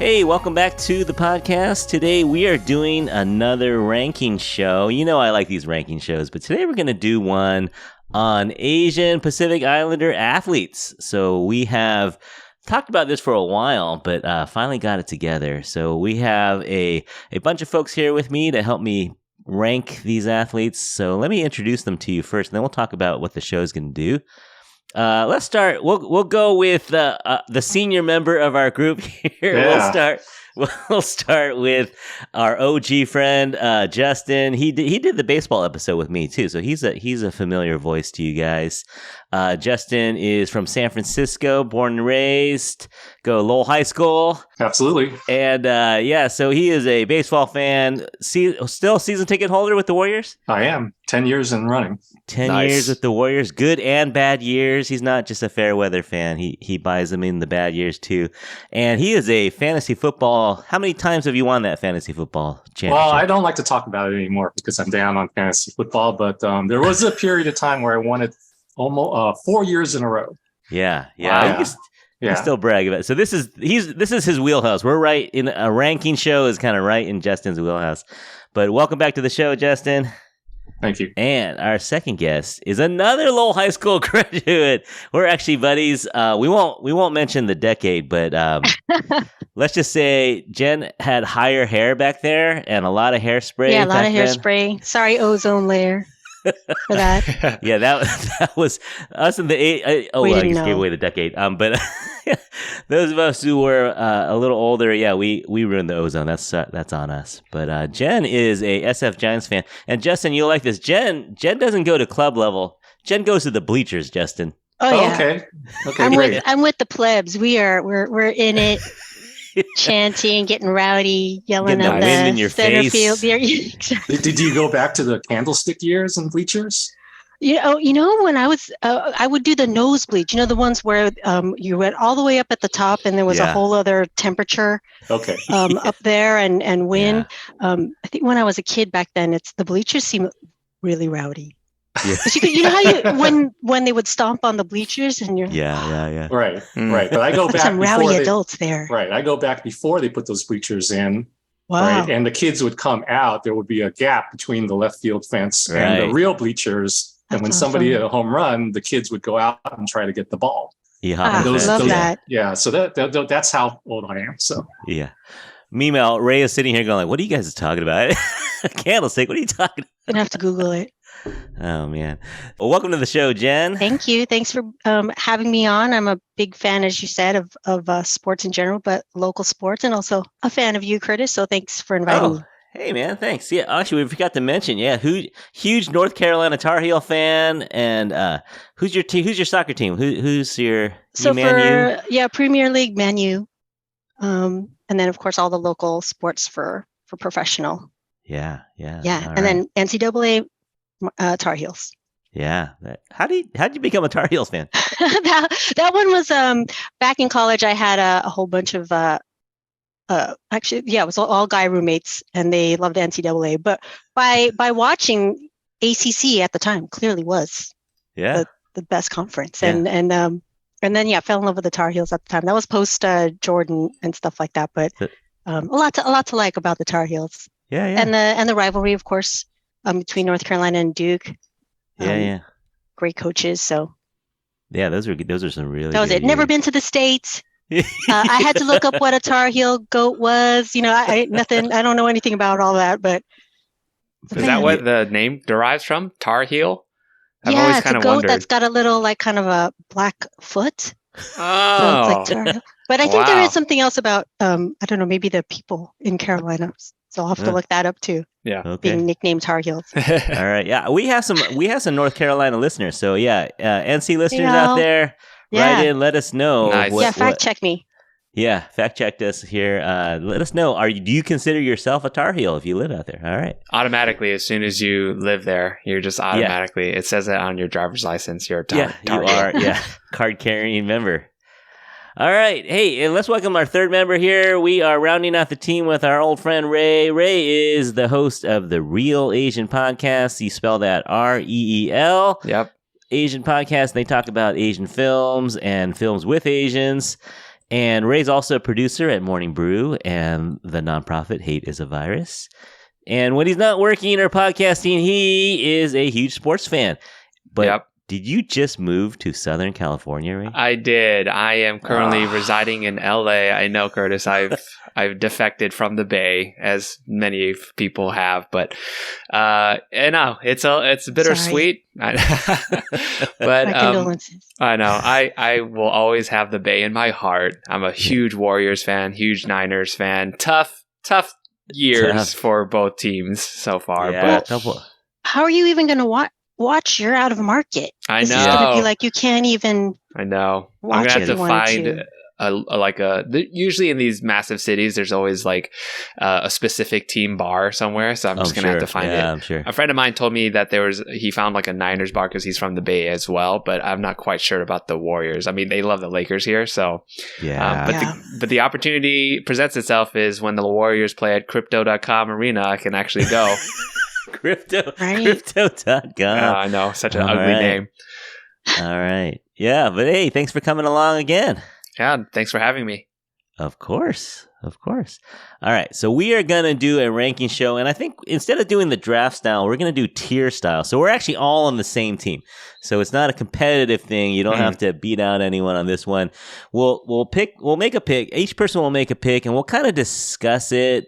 Hey, welcome back to the podcast. Today we are doing another ranking show. You know I like these ranking shows, but today we're going to do one on Asian Pacific Islander athletes. So we have talked about this for a while, but finally got it together. So we have a bunch of folks here with me to help me rank these athletes. So let me introduce them to you first, and then we'll talk about what the show is going to do. Let's start. We'll go with the senior member of our group here. Yeah. We'll start with our OG friend Justin. He did the baseball episode with me too, so he's a familiar voice to you guys. Justin is from San Francisco, born and raised. Go Lowell High School. Absolutely. And so he is a baseball fan. Still season ticket holder with the Warriors? I am. 10 years and running. 10 years with the Warriors, good and bad years. He's not just a fair weather fan. He buys them in the bad years too. And he is a fantasy football. How many times have you won that fantasy football championship? Well, I don't like to talk about it anymore because I'm down on fantasy football, but there was a period of time where I won it almost 4 years in a row. Yeah. Wow. You can still brag about it. So this is his wheelhouse. We're right in a ranking show is kind of right in Justin's wheelhouse. But welcome back to the show, Justin. Thank you. And our second guest is another Lowell High School graduate. We're actually buddies. We won't mention the decade, but let's just say Jen had higher hair back there and a lot of hairspray. Yeah, a lot of hairspray. Sorry, ozone layer for that. Yeah, that was us in the I just gave away the decade. But those of us who were a little older, yeah, we ruined the ozone. That's on us. But Jen is a SF Giants fan, and Justin, you'll like this. Jen doesn't go to club level. Jen goes to the bleachers. Justin. Oh yeah. Okay. Great. I'm with the plebs. We're in it. Chanting, getting rowdy, yelling Getting at the wind in your center face. field. Did you go back to the candlestick years and bleachers? You know, when I was, I would do the nosebleed. You know, the ones where you went all the way up at the top, and there was a whole other temperature. Okay. Up there and wind. Yeah. I think when I was a kid back then, the bleachers seemed really rowdy. Yeah. You know how when they would stomp on the bleachers and you're yeah. Right. But I go back some rowdy adults there. Right. I go back before they put those bleachers in. Wow. Right. And the kids would come out. There would be a gap between the left field fence and the real bleachers. And when somebody hit a home run, the kids would go out and try to get the ball. I love that. Yeah. So that's how old I am. So yeah. Meanwhile, Ray is sitting here going like, "What are you guys talking about? Candlestick? What are you talking about?" I'm gonna have to Google it. Oh man! Well, welcome to the show, Jen. Thank you. Thanks for having me on. I'm a big fan, as you said, of sports in general, but local sports, and also a fan of you, Curtis. So thanks for inviting me. Hey man, thanks. Yeah, actually, we forgot to mention. Yeah, huge North Carolina Tar Heel fan, and who's your soccer team? Who's your Man U? Premier League Man U, and then of course all the local sports for professional. Yeah. And then NCAA. Tar Heels. Yeah. How did you become a Tar Heels fan? that one was back in college. I had a whole bunch of it was all guy roommates, and they loved the NCAA. But by watching ACC at the time, clearly was the best conference, and then fell in love with the Tar Heels at the time. That was post Jordan and stuff like that. But a lot to like about the Tar Heels. Yeah. And the rivalry, of course. Between North Carolina and Duke. Great coaches. So. Yeah, those are some really. That was it. Never been to the States. I had to look up what a Tar Heel goat was. You know, I don't know anything about all that, but. Is that what the name derives from? Tar Heel? I've always kind of goat wondered. That's got a little like kind of a black foot. Oh. So like but I think there is something else about I don't know, maybe the people in Carolina. So I'll have to look that up too. Yeah. Okay. Being nicknamed Tar Heels. All right. Yeah. We have some North Carolina listeners. So yeah, NC listeners out there, write in, let us know. Nice. Fact check me. Yeah, fact checked us here. Let us know. Do you consider yourself a Tar Heel if you live out there? All right. Automatically, as soon as you live there, you're just automatically. It says it on your driver's license. You're a Tar Heel. You are. Yeah, card carrying member. All right. Hey, and let's welcome our third member here. We are rounding out the team with our old friend Ray. Ray is the host of the Real Asian Podcast. You spell that REEL. Yep. Asian Podcast. They talk about Asian films and films with Asians. And Ray's also a producer at Morning Brew and the nonprofit Hate is a Virus. And when he's not working or podcasting, he is a huge sports fan. But did you just move to Southern California, Ray? I did. I am currently residing in LA. I know, Curtis. I've defected from the Bay, as many people have, but it's bittersweet. But condolences. I know. I will always have the Bay in my heart. I'm a huge Warriors fan, huge Niners fan. Tough years for both teams so far. Yeah, but how are you even going to watch? You're out of market. I know. It's going to be like you can't even. I know. I'm going to have to find usually in these massive cities, there's always like a specific team bar somewhere. So I'm just going to have to find it. I'm sure. A friend of mine told me that he found like a Niners bar because he's from the Bay as well, but I'm not quite sure about the Warriors. I mean, they love the Lakers here. So but the opportunity presents itself is when the Warriors play at crypto.com arena, I can actually go. Crypto.com. I know, such an ugly name. All right. Yeah, but hey, thanks for coming along again. Yeah, thanks for having me. Of course. All right, so we are going to do a ranking show, and I think instead of doing the draft style, we're going to do tier style. So we're actually all on the same team. So it's not a competitive thing. You don't have to beat out anyone on this one. We'll make a pick. Each person will make a pick, and we'll kind of discuss it.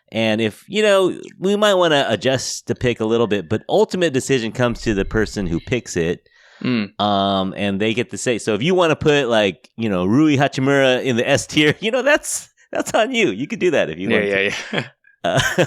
And if, we might want to adjust the pick a little bit, but ultimate decision comes to the person who picks it. And they get to say, so if you want to put like, Rui Hachimura in the S tier, that's on you. You could do that if you want to. Yeah.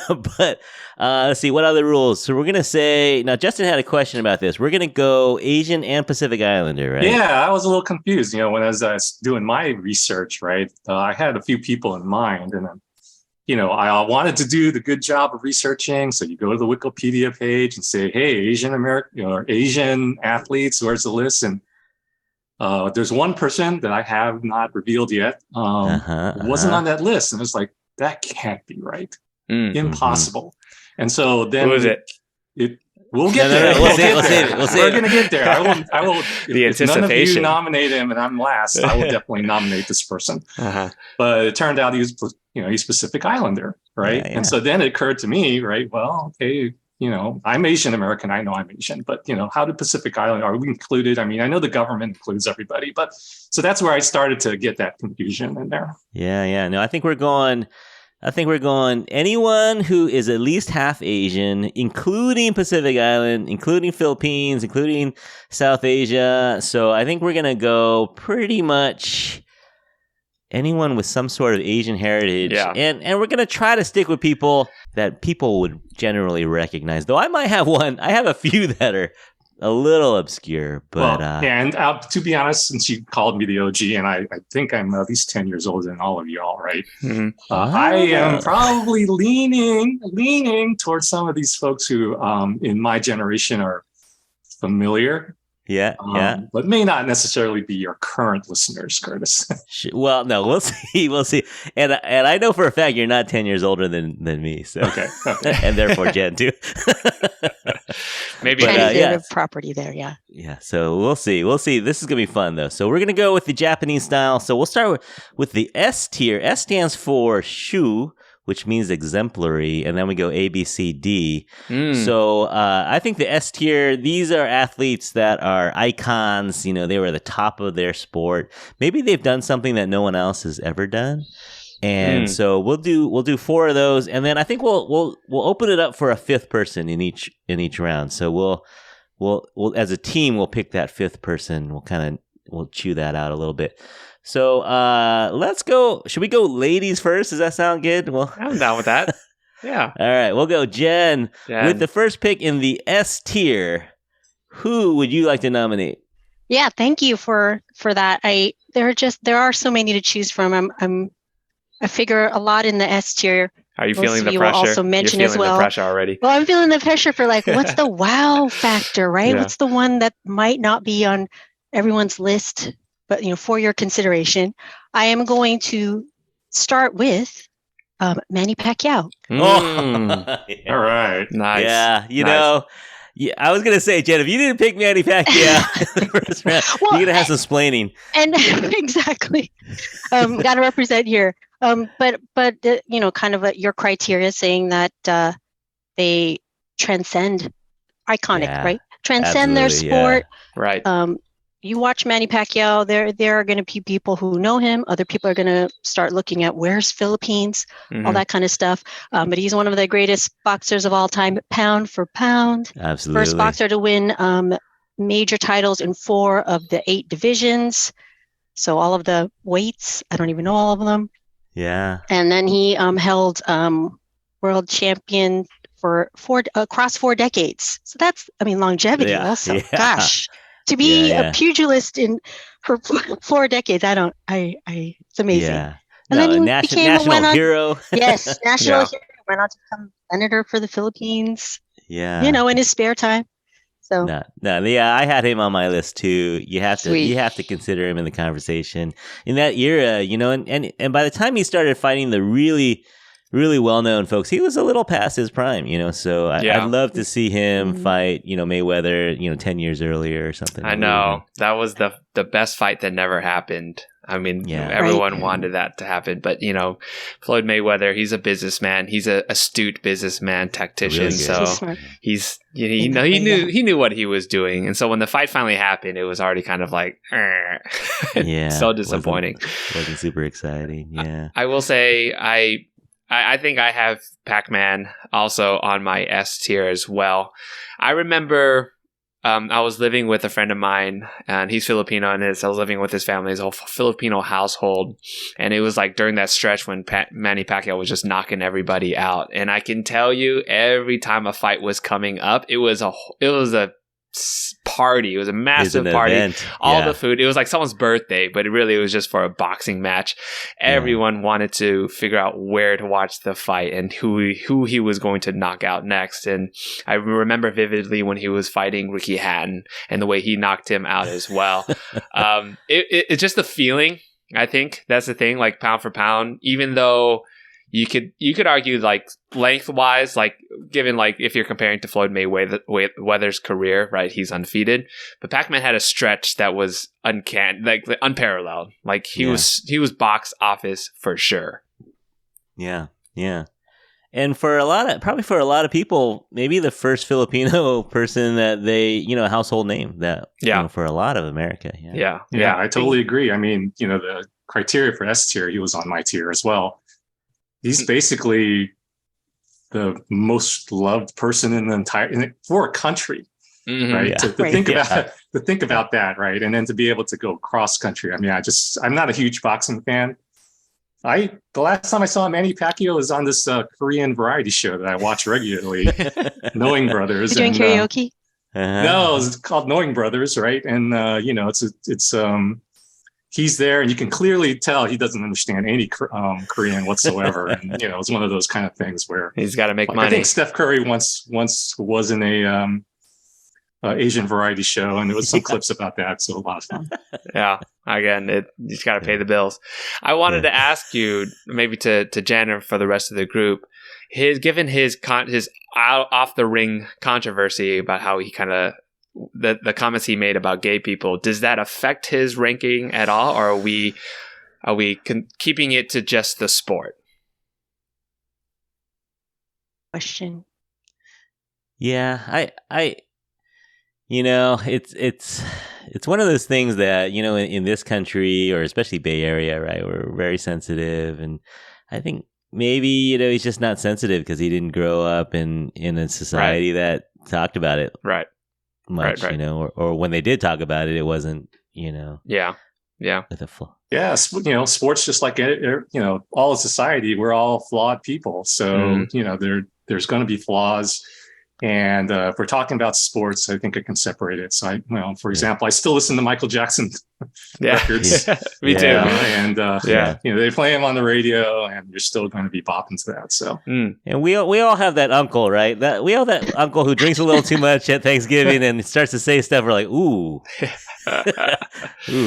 But let's see, what other rules? So we're going to say, now Justin had a question about this. We're going to go Asian and Pacific Islander, right? Yeah, I was a little confused. When I was doing my research, right, I had a few people in mind, and I wanted to do the good job of researching. So you go to the Wikipedia page and say, hey, Asian American or Asian athletes, where's the list? And there's one person that I have not revealed yet. Wasn't on that list. And it's like, that can't be right. Impossible. And so then who is it? We'll get there. We'll save it. We're going to get there. I will. The if none of you anticipation. nominate him and I'm last, I will definitely nominate this person. But it turned out he's Pacific Islander, right? Yeah. And so then it occurred to me, right? Well, okay, I'm Asian American. I know I'm Asian, but how do Pacific Islander, are we included? I mean, I know the government includes everybody, but so that's where I started to get that confusion in there. Yeah. No, I think we're going anyone who is at least half Asian, including Pacific Island, including Philippines, including South Asia. So I think we're going to go pretty much anyone with some sort of Asian heritage. Yeah. And we're going to try to stick with people that people would generally recognize. Though I might have I have a few that are a little obscure, but and to be honest, since you called me the OG, and I think I'm at least 10 years older than all of you all, right? I am probably leaning towards some of these folks who, in my generation, are familiar. Yeah. But may not necessarily be your current listeners, Curtis. Well, no, we'll see. And I know for a fact you're not 10 years older than me. So okay. And therefore Jen too. Maybe property there, yeah. Yeah, so we'll see. This is going to be fun though. So we're going to go with the Japanese style. So we'll start with the S tier. S stands for shu, which means exemplary, and then we go A, B, C, D. So I think the S tier, these are athletes that are icons. They were the top of their sport. Maybe they've done something that no one else has ever done. And so we'll do 4 of those, and then I think we'll open it up for a 5th person in each round. So we'll as a team we'll pick that 5th person. We'll chew that out a little bit. So let's go. Should we go ladies first? Does that sound good? Well, I'm down with that. Yeah. All right, we'll go Jen with the first pick in the S tier. Who would you like to nominate? Yeah, thank you for that. There are so many to choose from. I figure a lot in the S tier. Are you feeling the pressure? Will also mention You're as feeling well. the pressure already. Well, I'm feeling the pressure for what's the wow factor, right? Yeah. What's the one that might not be on everyone's list, but for your consideration? I am going to start with Manny Pacquiao. All right, nice. Yeah, Yeah, I was gonna say, Jen, if you didn't pick Manny Pacquiao in the first round, you're gonna have some splaining. And exactly, got to represent here. But kind of your criteria saying that they transcend iconic, right? Transcend their sport, right? You watch Manny Pacquiao. There are going to be people who know him. Other people are going to start looking at where's Philippines, all that kind of stuff. But he's one of the greatest boxers of all time, pound for pound. Absolutely. First boxer to win major titles in 4 of the 8 divisions. So all of the weights, I don't even know all of them. Yeah. And then he held world champion for across 4 decades. So that's, longevity also. Yeah. Gosh. To be a pugilist for 4 decades, it's amazing. Yeah. And then he national hero. Yes, national hero. Went on to become senator for the Philippines. Yeah. In his spare time. So I had him on my list too. You have to consider him in the conversation in that era, and by the time he started fighting the really, really well-known folks, he was a little past his prime, so I'd love to see him fight, Mayweather, 10 years earlier or something. I know. That was the best fight that never happened. Everyone wanted that to happen, but Floyd Mayweather, he's a businessman. He's an astute businessman, tactician. Really so he's he knew what he was doing, and so when the fight finally happened, it was already kind of like, so disappointing. Wasn't super exciting. Yeah, I will say I think I have Pac-Man also on my S tier as well. I remember I was living with a friend of mine, and he's Filipino, and I was living with his family, his whole Filipino household. And it was like during that stretch when Manny Pacquiao was just knocking everybody out. And I can tell you, every time a fight was coming up, it was a party. It was a massive party. Event. All the food. It was like someone's birthday, but it was just for a boxing match. Everyone wanted to figure out where to watch the fight and who he was going to knock out next. And I remember vividly when he was fighting Ricky Hatton and the way he knocked him out as well. It's just the feeling. I think that's the thing. Like pound for pound, even though you could argue like lengthwise, like given like if you're comparing to Floyd Mayweather's career, right? He's undefeated, but Pac-Man had a stretch that was unparalleled. Like he was box office for sure. Yeah, and for a lot of people, maybe the first Filipino person that they household name that for a lot of America. Yeah, I totally agree. The criteria for S tier, he was on my tier as well. He's basically the most loved person in the entire for a country, right? Yeah. To think about that, right? And then to be able to go cross country. I'm not a huge boxing fan. The last time I saw Manny Pacquiao was on this Korean variety show that I watch regularly, Knowing Brothers. You're doing karaoke? No, it's called Knowing Brothers, right? And he's there, and you can clearly tell he doesn't understand any Korean whatsoever. And it's one of those kind of things where he's got to make money. I think Steph Curry once was in a Asian variety show, and there was some clips about that. So a lot of fun. Yeah, again, you just got to pay the bills. I wanted to ask you, maybe to Jen or for the rest of the group, given his off the ring controversy about how he kind of. The comments he made about gay people, does that affect his ranking at all, or are we keeping it to just the sport? Question. Yeah, I it's one of those things that in this country, or especially Bay Area, right, we're very sensitive, and I think maybe he's just not sensitive because he didn't grow up in a society that talked about it much, right. Or when they did talk about it, it wasn't, with a flaw. Yeah, sports, just like all of society, we're all flawed people. So there's going to be flaws, and if we're talking about sports, I think I can separate it. So for example, I still listen to Michael Jackson records. Me too. And they play him on the radio, and you're still going to be bopping to that. So and we all have that uncle, right? We all that uncle who drinks a little too much at Thanksgiving and starts to say stuff. We're like, ooh,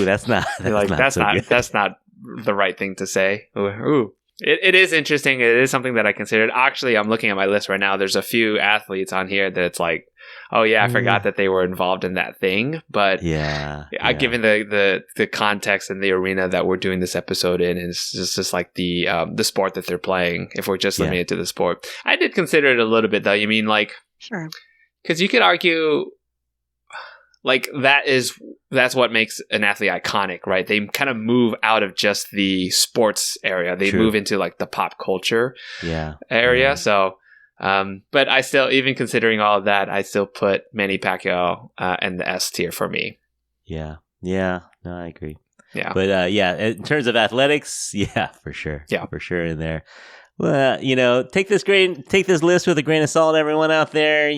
that's not. That's not the right thing to say. Ooh. It is interesting. It is something that I considered. Actually, I'm looking at my list right now. There's a few athletes on here that it's like, oh yeah, I forgot that they were involved in that thing. But given the context and the arena that we're doing this episode in, is just like the sport that they're playing. If we're just limited to the sport, I did consider it a little bit though. You mean like, sure, because you could argue. Like that's what makes an athlete iconic, right? They kind of move out of just the sports area. They move into like the pop culture area. Yeah. So, but I still, even considering all of that, I still put Manny Pacquiao in the S tier for me. Yeah. No, I agree. Yeah. But in terms of athletics, for sure. Yeah. For sure in there. Well, take this list with a grain of salt, everyone out there.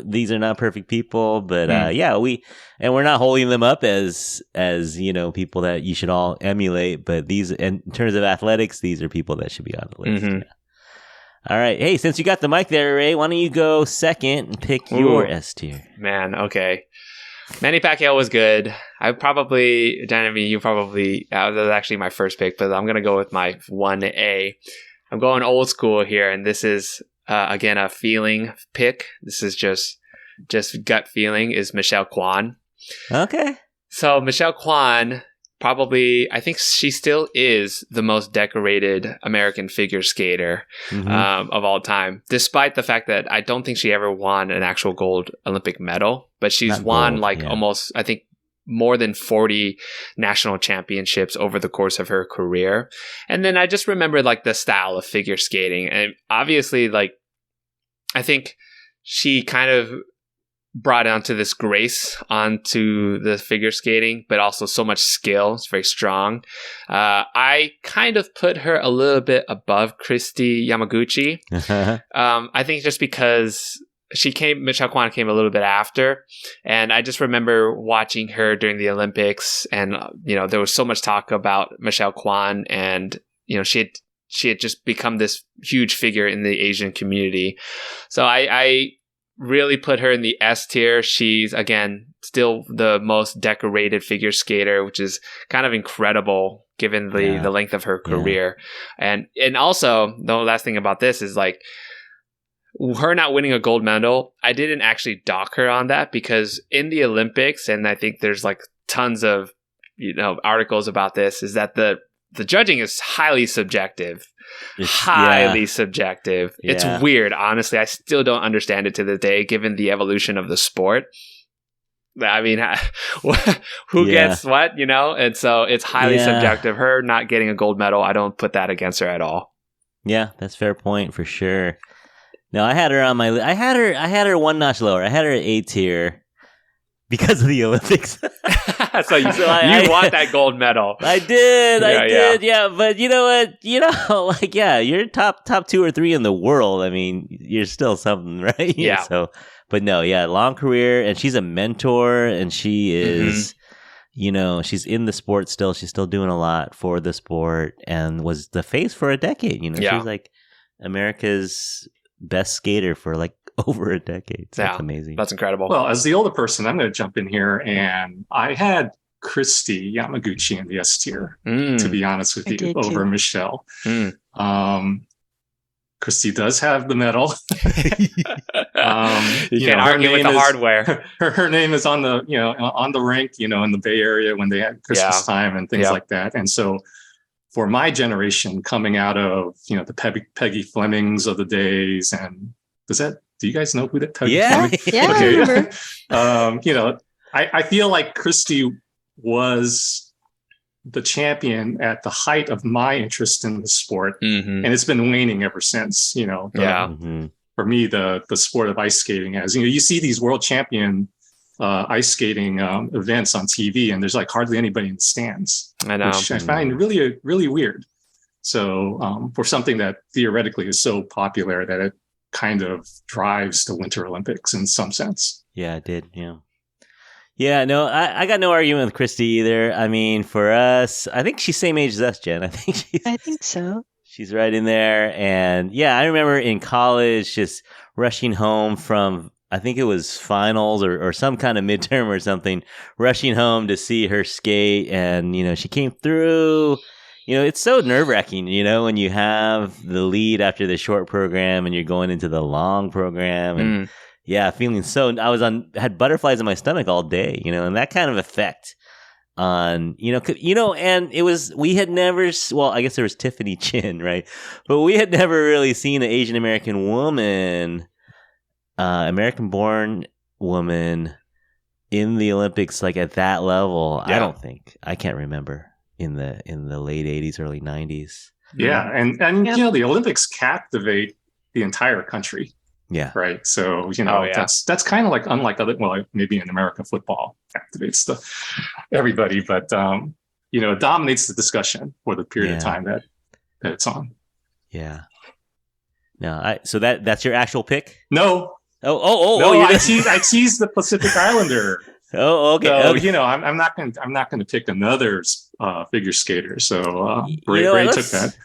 These are not perfect people, but we're not holding them up as people that you should all emulate. But these, in terms of athletics, these are people that should be on the list. Mm-hmm. Yeah. All right, hey, since you got the mic there, Ray, why don't you go second and pick your S tier? Man, okay. Manny Pacquiao was good. That was actually my first pick, but I'm gonna go with my 1A. I'm going old school here, and this is, again, a feeling pick. This is just gut feeling, is Michelle Kwan. Okay. So Michelle Kwan, probably, I think she still is the most decorated American figure skater of all time, despite the fact that I don't think she ever won an actual gold Olympic medal, but she's won almost, I think, more than 40 national championships over the course of her career. And then I just remember like the style of figure skating. And obviously, like, I think she kind of brought onto this grace onto the figure skating, but also so much skill. It's very strong. I kind of put her a little bit above Kristi Yamaguchi. I think just because Michelle Kwan came a little bit after, and I just remember watching her during the Olympics, and there was so much talk about Michelle Kwan, and she had just become this huge figure in the Asian community. So I really put her in the S tier. She's, again, still the most decorated figure skater, which is kind of incredible given the length of her career. And also, the last thing about this is like, her not winning a gold medal, I didn't actually dock her on that, because in the Olympics, and I think there's like tons of articles about this, is that the judging is highly subjective. Subjective. Yeah. It's weird, honestly. I still don't understand it to this day, given the evolution of the sport. I mean, who gets what, And so it's highly subjective. Her not getting a gold medal, I don't put that against her at all. Yeah, that's a fair point for sure. No, I had her on my list. I had her one notch lower. I had her at A tier because of the Olympics. So you want that gold medal. I did. Yeah. But you know what? You're top 2 or 3 in the world. I mean, you're still something, right? Yeah. So, but no, long career, and she's a mentor, and she is, she's in the sport still. She's still doing a lot for the sport, and was the face for a decade. She was like America's best skater for like over a decade. So that's amazing. That's incredible. Well, as the older person, I'm going to jump in here, and I had Kristi Yamaguchi in the S tier, to be honest with you, over Michelle. Kristi does have the medal. You can't argue with the hardware. Her name is on the on the rink, in the Bay Area when they had Christmas time and things like that. And so, for my generation, coming out of the Peggy Flemings of the days, and do you guys know who that Peggy Fleming? Yeah, okay. I remember. I feel like Kristi was the champion at the height of my interest in the sport, and it's been waning ever since. For me, the sport of ice skating has. You see these world champion ice skating events on TV, and there's like hardly anybody in the stands. I know. Which I find really weird. So for something that theoretically is so popular that it kind of drives the Winter Olympics in some sense. Yeah, it did. Yeah, no, I got no argument with Kristi either. I mean, for us, I think she's same age as us, Jen. I think so. She's right in there. And I remember in college just rushing home from, I think it was finals or some kind of midterm or something, rushing home to see her skate. And, she came through, it's so nerve-wracking, when you have the lead after the short program and you're going into the long program and feeling had butterflies in my stomach all day, and that kind of effect on, and we had never, well, I guess there was Tiffany Chin, right? But we had never really seen an Asian American woman, American-born woman in the Olympics, like at that level. Yeah. I can't remember in the late 80s, early 90s. Yeah. And the Olympics captivate the entire country. Yeah. Right. So, that's kind of like unlike other, well, maybe in American football activates everybody, but, it dominates the discussion for the period of time that it's on. Yeah. No, so that's your actual pick? No. No, I teased the Pacific Islander. Oh, okay. So, okay. I'm not going to pick another figure skater. So, Ray took that.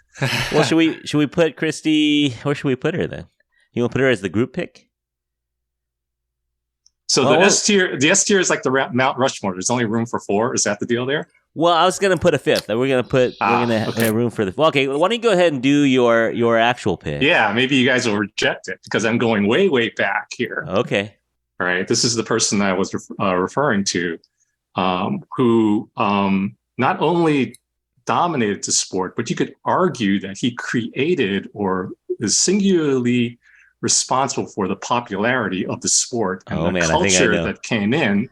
Well, should we put Christy? Where should we put her then? You want to put her as the group pick? So the S tier is like the Mount Rushmore. There's only room for 4. Is that the deal there? Well, I was going to put a 5th. We're going to have room for the. Well, okay, why don't you go ahead and do your actual pick? Yeah, maybe you guys will reject it because I'm going way, way back here. Okay. All right. This is the person I was referring to, who not only dominated the sport, but you could argue that he created or is singularly responsible for the popularity of the sport and the culture that came in,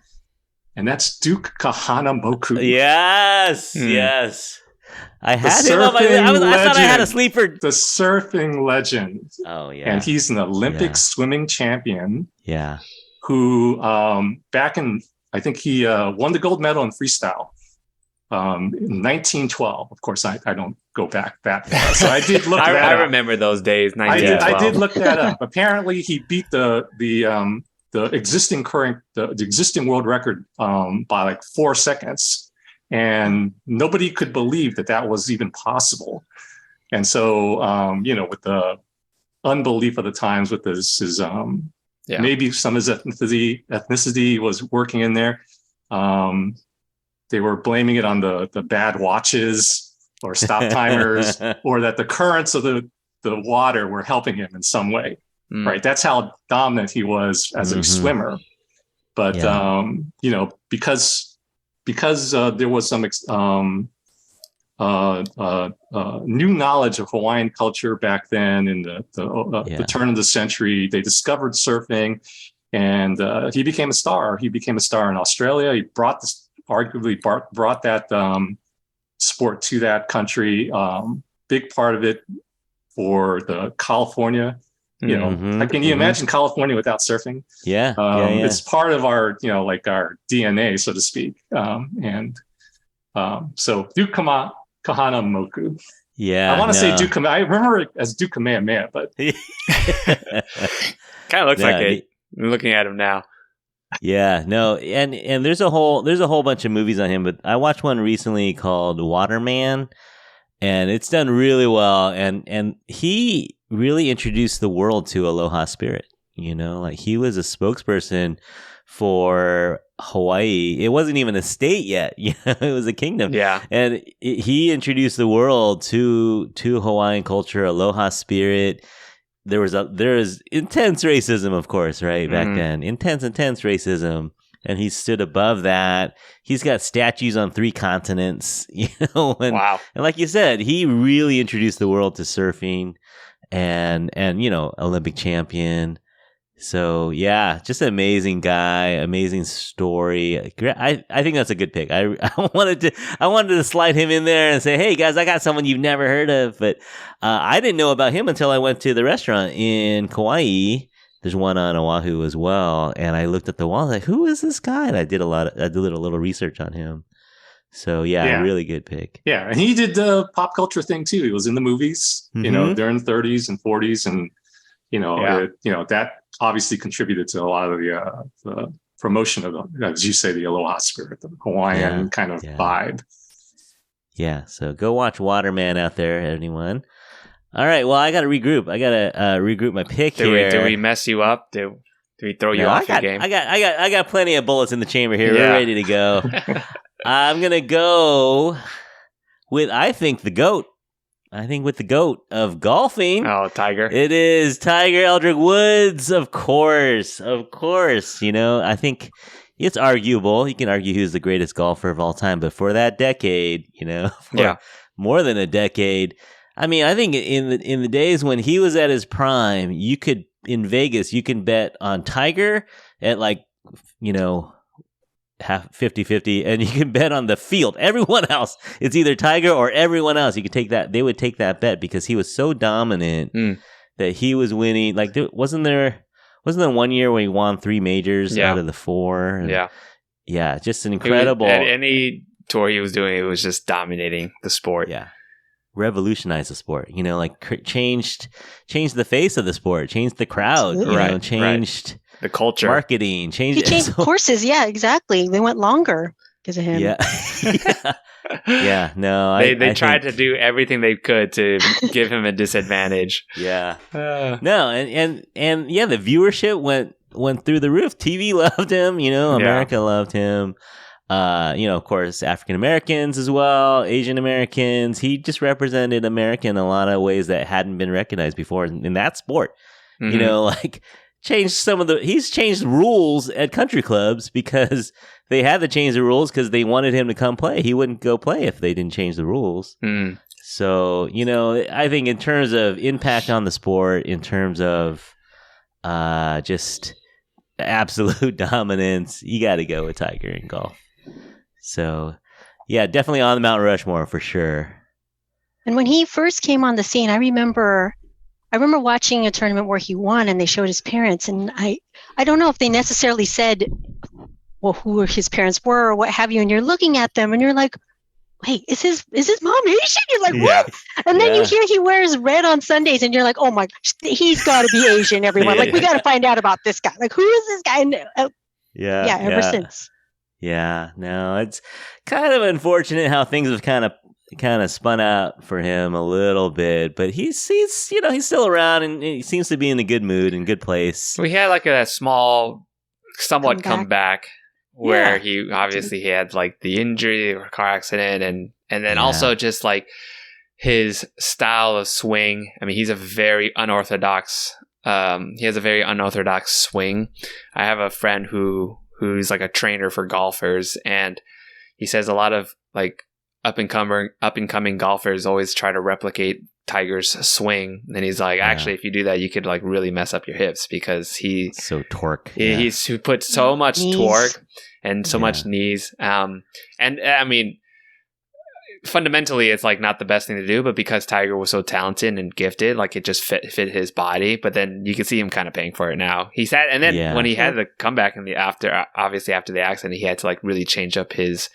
and that's Duke Kahanamoku. Yes, yes. I had him on my. I thought I had a sleeper. The surfing legend. Oh yeah, and he's an Olympic swimming champion. Yeah, who back in, I think he won the gold medal in freestyle. In 1912, of course, I don't go back that far. So I did look that up. I remember those days. I did look that up. Apparently, he beat the existing world record by like 4 seconds, and nobody could believe that was even possible. And so, with the unbelief of the times, with his maybe some of his ethnicity was working in there. They were blaming it on the bad watches or stop timers, or that the currents of the water were helping him in some way. Right. That's how dominant he was as a swimmer. But, because there was some new knowledge of Hawaiian culture back then in the turn of the century, they discovered surfing, and he became a star. He became a star in Australia. He brought that sport to that country. Big part of it for the California. Can you imagine California without surfing? Yeah. It's part of our, like our DNA, so to speak. So Duke Kahanamoku. Yeah. I want to say Duke Kamehameha. I remember it as Duke Kamehameha, but kind of looks like it. I'm looking at him now. Yeah, no, and there's a whole bunch of movies on him, but I watched one recently called Waterman, and it's done really well, and he really introduced the world to Aloha Spirit. Like he was a spokesperson for Hawaii. It wasn't even a state yet. It was a kingdom. Yeah, and he introduced the world to Hawaiian culture, Aloha Spirit. There was intense racism, of course, right? Back then. Intense racism. And he stood above that. He's got statues on 3 continents, Wow. And like you said, he really introduced the world to surfing and Olympic champion. So yeah, just an amazing guy, amazing story. I think that's a good pick. I wanted to slide him in there and say, hey guys, I got someone you've never heard of, but I didn't know about him until I went to the restaurant in Kauai. There's one on Oahu as well, and I looked at the wall. I was like, who is this guy? And I did a little research on him. So yeah, really good pick. Yeah, and he did the pop culture thing too. He was in the movies, during the 30s and 40s, and that obviously contributed to a lot of the promotion of as you say, the Aloha Spirit, the Hawaiian kind of vibe. Yeah, so go watch Waterman out there, anyone. All right, well, I got to regroup. I got to regroup my pick here. Did we mess you up? Did we throw you off your game? I got plenty of bullets in the chamber here. We're ready to go. I'm gonna go. I think the GOAT. I think with the GOAT of golfing. Oh, Tiger. It is Tiger Eldrick Woods, of course. Of course. You know, I think it's arguable. You can argue who's the greatest golfer of all time, but for that decade, you know, for more than a decade. I mean, I think in the days when he was at his prime, you could, in Vegas, you can bet on Tiger at like, you know, half 50-50, and you can bet on the field. Everyone else, it's either Tiger or everyone else. You could take that. They would take that bet because he was so dominant that he was winning. Like, wasn't there 1 year where he won 3 majors out of the 4? And yeah, just an incredible. At any tour he was doing, it was just dominating the sport. Yeah, revolutionized the sport. You know, like changed the face of the sport, changed the crowd. You know, changed. The culture, marketing, he changed courses. Yeah, exactly. They went longer because of him. Yeah. No, they tried to do everything they could to give him a disadvantage. Yeah. No, and yeah, the viewership went through the roof. TV loved him. You know, America loved him. You know, of course, African Americans as well, Asian Americans. He just represented America in a lot of ways that hadn't been recognized before in that sport. You know, like. He's changed rules at country clubs because they had to change the rules because they wanted him to come play. He wouldn't go play if they didn't change the rules. So, you know, I think in terms of impact on the sport, in terms of just absolute dominance, you got to go with Tiger in golf. So, yeah, definitely on the Mount Rushmore for sure. And when he first came on the scene, I remember watching a tournament where he won and they showed his parents, and I don't know if they necessarily said, well, who his parents were or what have you, and you're looking at them and you're like, wait, is his mom Asian? You're like, what? And then you hear he wears red on Sundays and you're like, oh my gosh, he's got to be Asian, everyone. Like, we got to find out about this guy. Like, who is this guy? And, ever since. Yeah, no, it's kind of unfortunate how things have kind of spun out for him a little bit, but he's you know, he's still around and he seems to be in a good mood and good place. We had like a small somewhat comeback where he obviously had like the injury or car accident and then also just like his style of swing. I mean, he's a very unorthodox he has a very unorthodox swing. I have a friend who's like a trainer for golfers, and he says a lot of like up and coming golfers always try to replicate Tiger's swing, and he's like, actually, if you do that, you could like really mess up your hips because he's so torque. He puts so much torque and so much knees. And I mean, fundamentally, it's like not the best thing to do, but because Tiger was so talented and gifted, like it just fit his body. But then you can see him kind of paying for it now. He said, and then when he had the comeback obviously after the accident, he had to like really change up his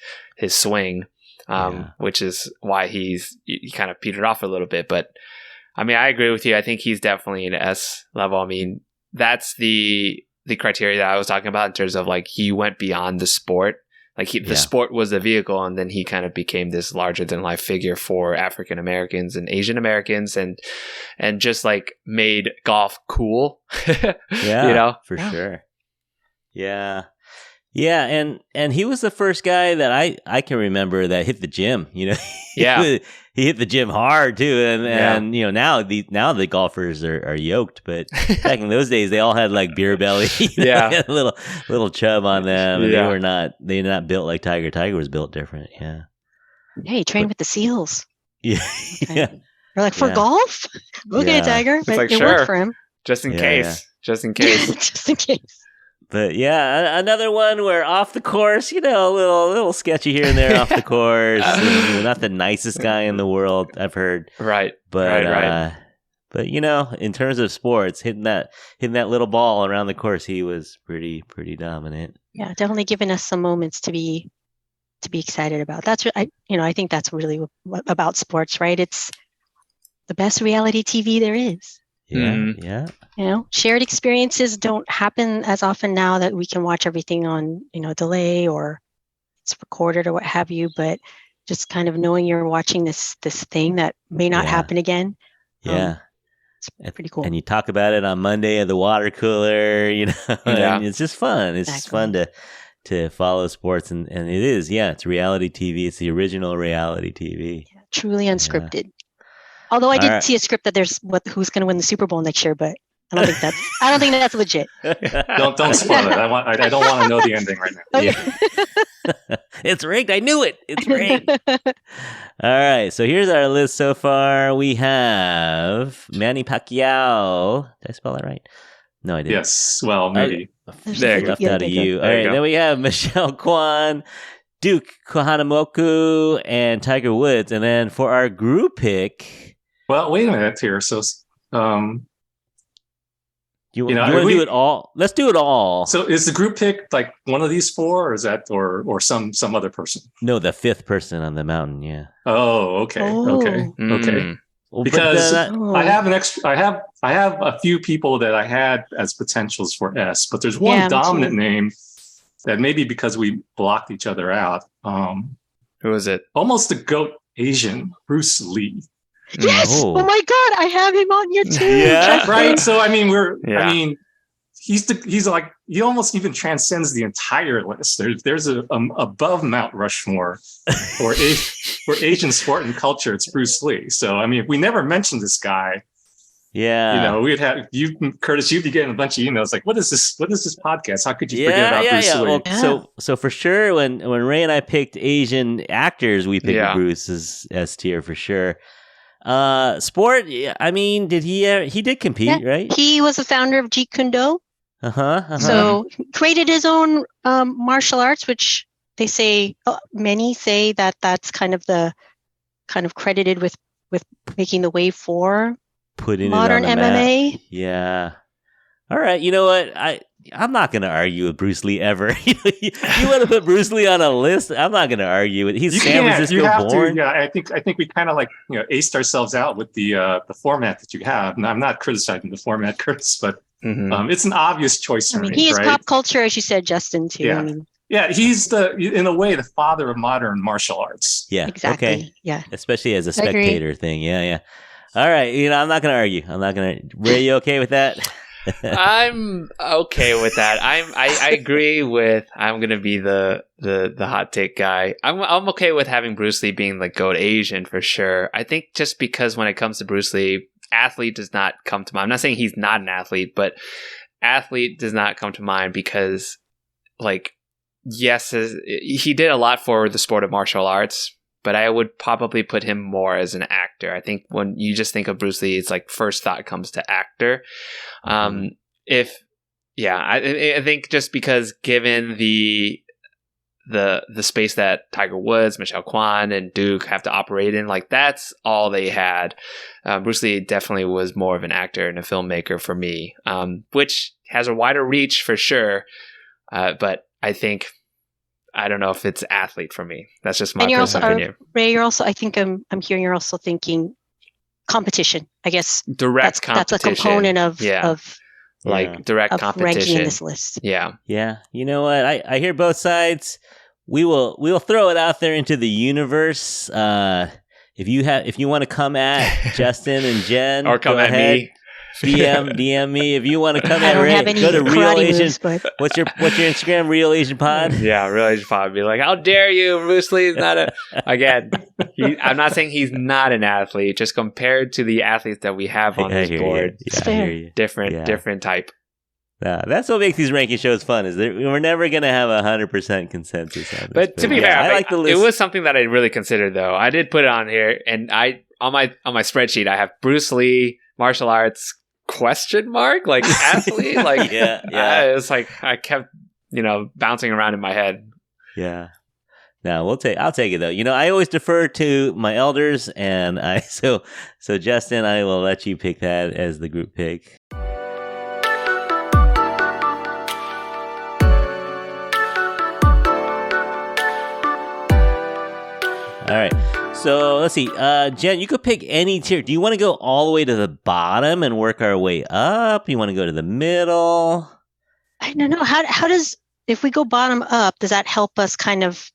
swing. Which is why he kind of petered off a little bit. But I mean, I agree with you. I think he's definitely an S level. I mean, that's the criteria that I was talking about in terms of like he went beyond the sport. Like the sport was the vehicle, and then he kind of became this larger than life figure for African Americans and Asian Americans, and just like made golf cool. You know, for sure. Yeah. Yeah, and he was the first guy that I can remember that hit the gym. You know, he hit the gym hard too, and you know now the golfers are yoked, but back in those days they all had like beer belly, a little chub on them, and they were not built like Tiger. Tiger was built different. Yeah, he trained with the SEALs. Yeah, They're like, for golf, okay, Tiger, but like, it worked for him, just in case, just in case, just in case. But yeah, another one where off the course, you know, a little sketchy here and there off the course. Not the nicest guy in the world, I've heard. Right. But but you know, in terms of sports, hitting that little ball around the course, he was pretty dominant. Yeah, definitely giving us some moments to be excited about. That's what I think that's really about sports, right? It's the best reality TV there is. Yeah. You know, shared experiences don't happen as often now that we can watch everything on, you know, delay or it's recorded or what have you, but just kind of knowing you're watching this thing that may not happen again. It's pretty cool. And you talk about it on Monday at the water cooler, you know, and it's just fun. It's just fun to follow sports, and it is, it's reality TV. It's the original reality TV. Truly unscripted. Yeah. Although I did see a script that there's who's going to win the Super Bowl next year, but I don't think that's legit. Don't spoil it. I don't want to know the ending right now. Yeah. It's rigged. I knew it. It's rigged. All right. So here's our list so far. We have Manny Pacquiao. Did I spell that right? No, I didn't. Yes. Well, maybe. There left out of you. All right. Then we have Michelle Kwan, Duke Kohanamoku, and Tiger Woods. And then for our group pick. Well, wait a minute here. So, you want to do it all? Let's do it all. So is the group pick like one of these four, or is that or some other person? No, the fifth person on the mountain. Yeah. Oh, okay. Okay. Well, because I have a few people that I had as potentials for S, but there's one dominant name that maybe because we blocked each other out. Who is it? Almost the GOAT Asian, Bruce Lee. Yes! Oh my God, I have him on here too. Yeah, right. So I mean, he's like, he almost even transcends the entire list. There's a above Mount Rushmore for Asian sport and culture. It's Bruce Lee. So I mean, if we never mentioned this guy, we'd have Curtis. You'd be getting a bunch of emails like, "What is this? What is this podcast? How could you forget about Bruce Lee?" Well, so for sure, when Ray and I picked Asian actors, we picked Bruce as S tier for sure. Sport. I mean, did he did compete, right? He was the founder of Jeet Kune Do. So created his own martial arts, which they say many say that's kind of credited with making the way for putting modern it on the MMA. Map. Yeah. All right. You know what? I'm not going to argue with Bruce Lee ever. You want to put Bruce Lee on a list? I'm not going to argue with. He's San Francisco born. I think we kind of aced ourselves out with the format that you have. And I'm not criticizing the format, Curtis, but it's an obvious choice. I mean, he is pop culture, as you said, Justin. Too. Yeah. I mean, he's in a way, the father of modern martial arts. Yeah, exactly. Okay. Yeah, especially as a spectator thing. Yeah. All right. I'm not going to argue. I'm not going to. Ray, you okay with that? I'm okay with that. I agree with. I'm gonna be the hot take guy. I'm okay with having Bruce Lee being the GOAT Asian for sure. I think just because when it comes to Bruce Lee, athlete does not come to mind. I'm not saying he's not an athlete, but athlete does not come to mind because, yes, he did a lot for the sport of martial arts. But I would probably put him more as an actor. I think when you just think of Bruce Lee, it's like first thought comes to actor. I think just because given the space that Tiger Woods, Michelle Kwan, and Duke have to operate in, that's all they had. Bruce Lee definitely was more of an actor and a filmmaker for me, which has a wider reach for sure. But I think. I don't know if it's athlete for me. That's just my personal opinion. Ray, you're also, I think I'm hearing you're also thinking competition. I guess direct competition. That's a component of direct competition. Ranking in this list. Yeah. Yeah. You know what? I hear both sides. We'll throw it out there into the universe. If you want to come at Justin and Jen, or come at me. DM me if you want to come at Ray. Go to Real Asian. What's your Instagram? Real Asian Pod. Yeah, Real Asian Pod. Be like, how dare you? Bruce Lee is not a. Again, I'm not saying he's not an athlete. Just compared to the athletes that we have on this board, different type. Yeah, that's what makes these ranking shows fun. Is that we're never going to have 100% consensus on this. But to be fair, I like the list. It was something that I really considered, though. I did put it on here, and on my spreadsheet, I have Bruce Lee, martial arts. Question mark athlete it's like I kept bouncing around in my head. No, I'll take it though. I always defer to my elders, and so Justin, I will let you pick that as the group pick. All right. So let's see, Jen, you could pick any tier. Do you want to go all the way to the bottom and work our way up? You want to go to the middle? I don't know. How does, if we go bottom up, does that help us kind of?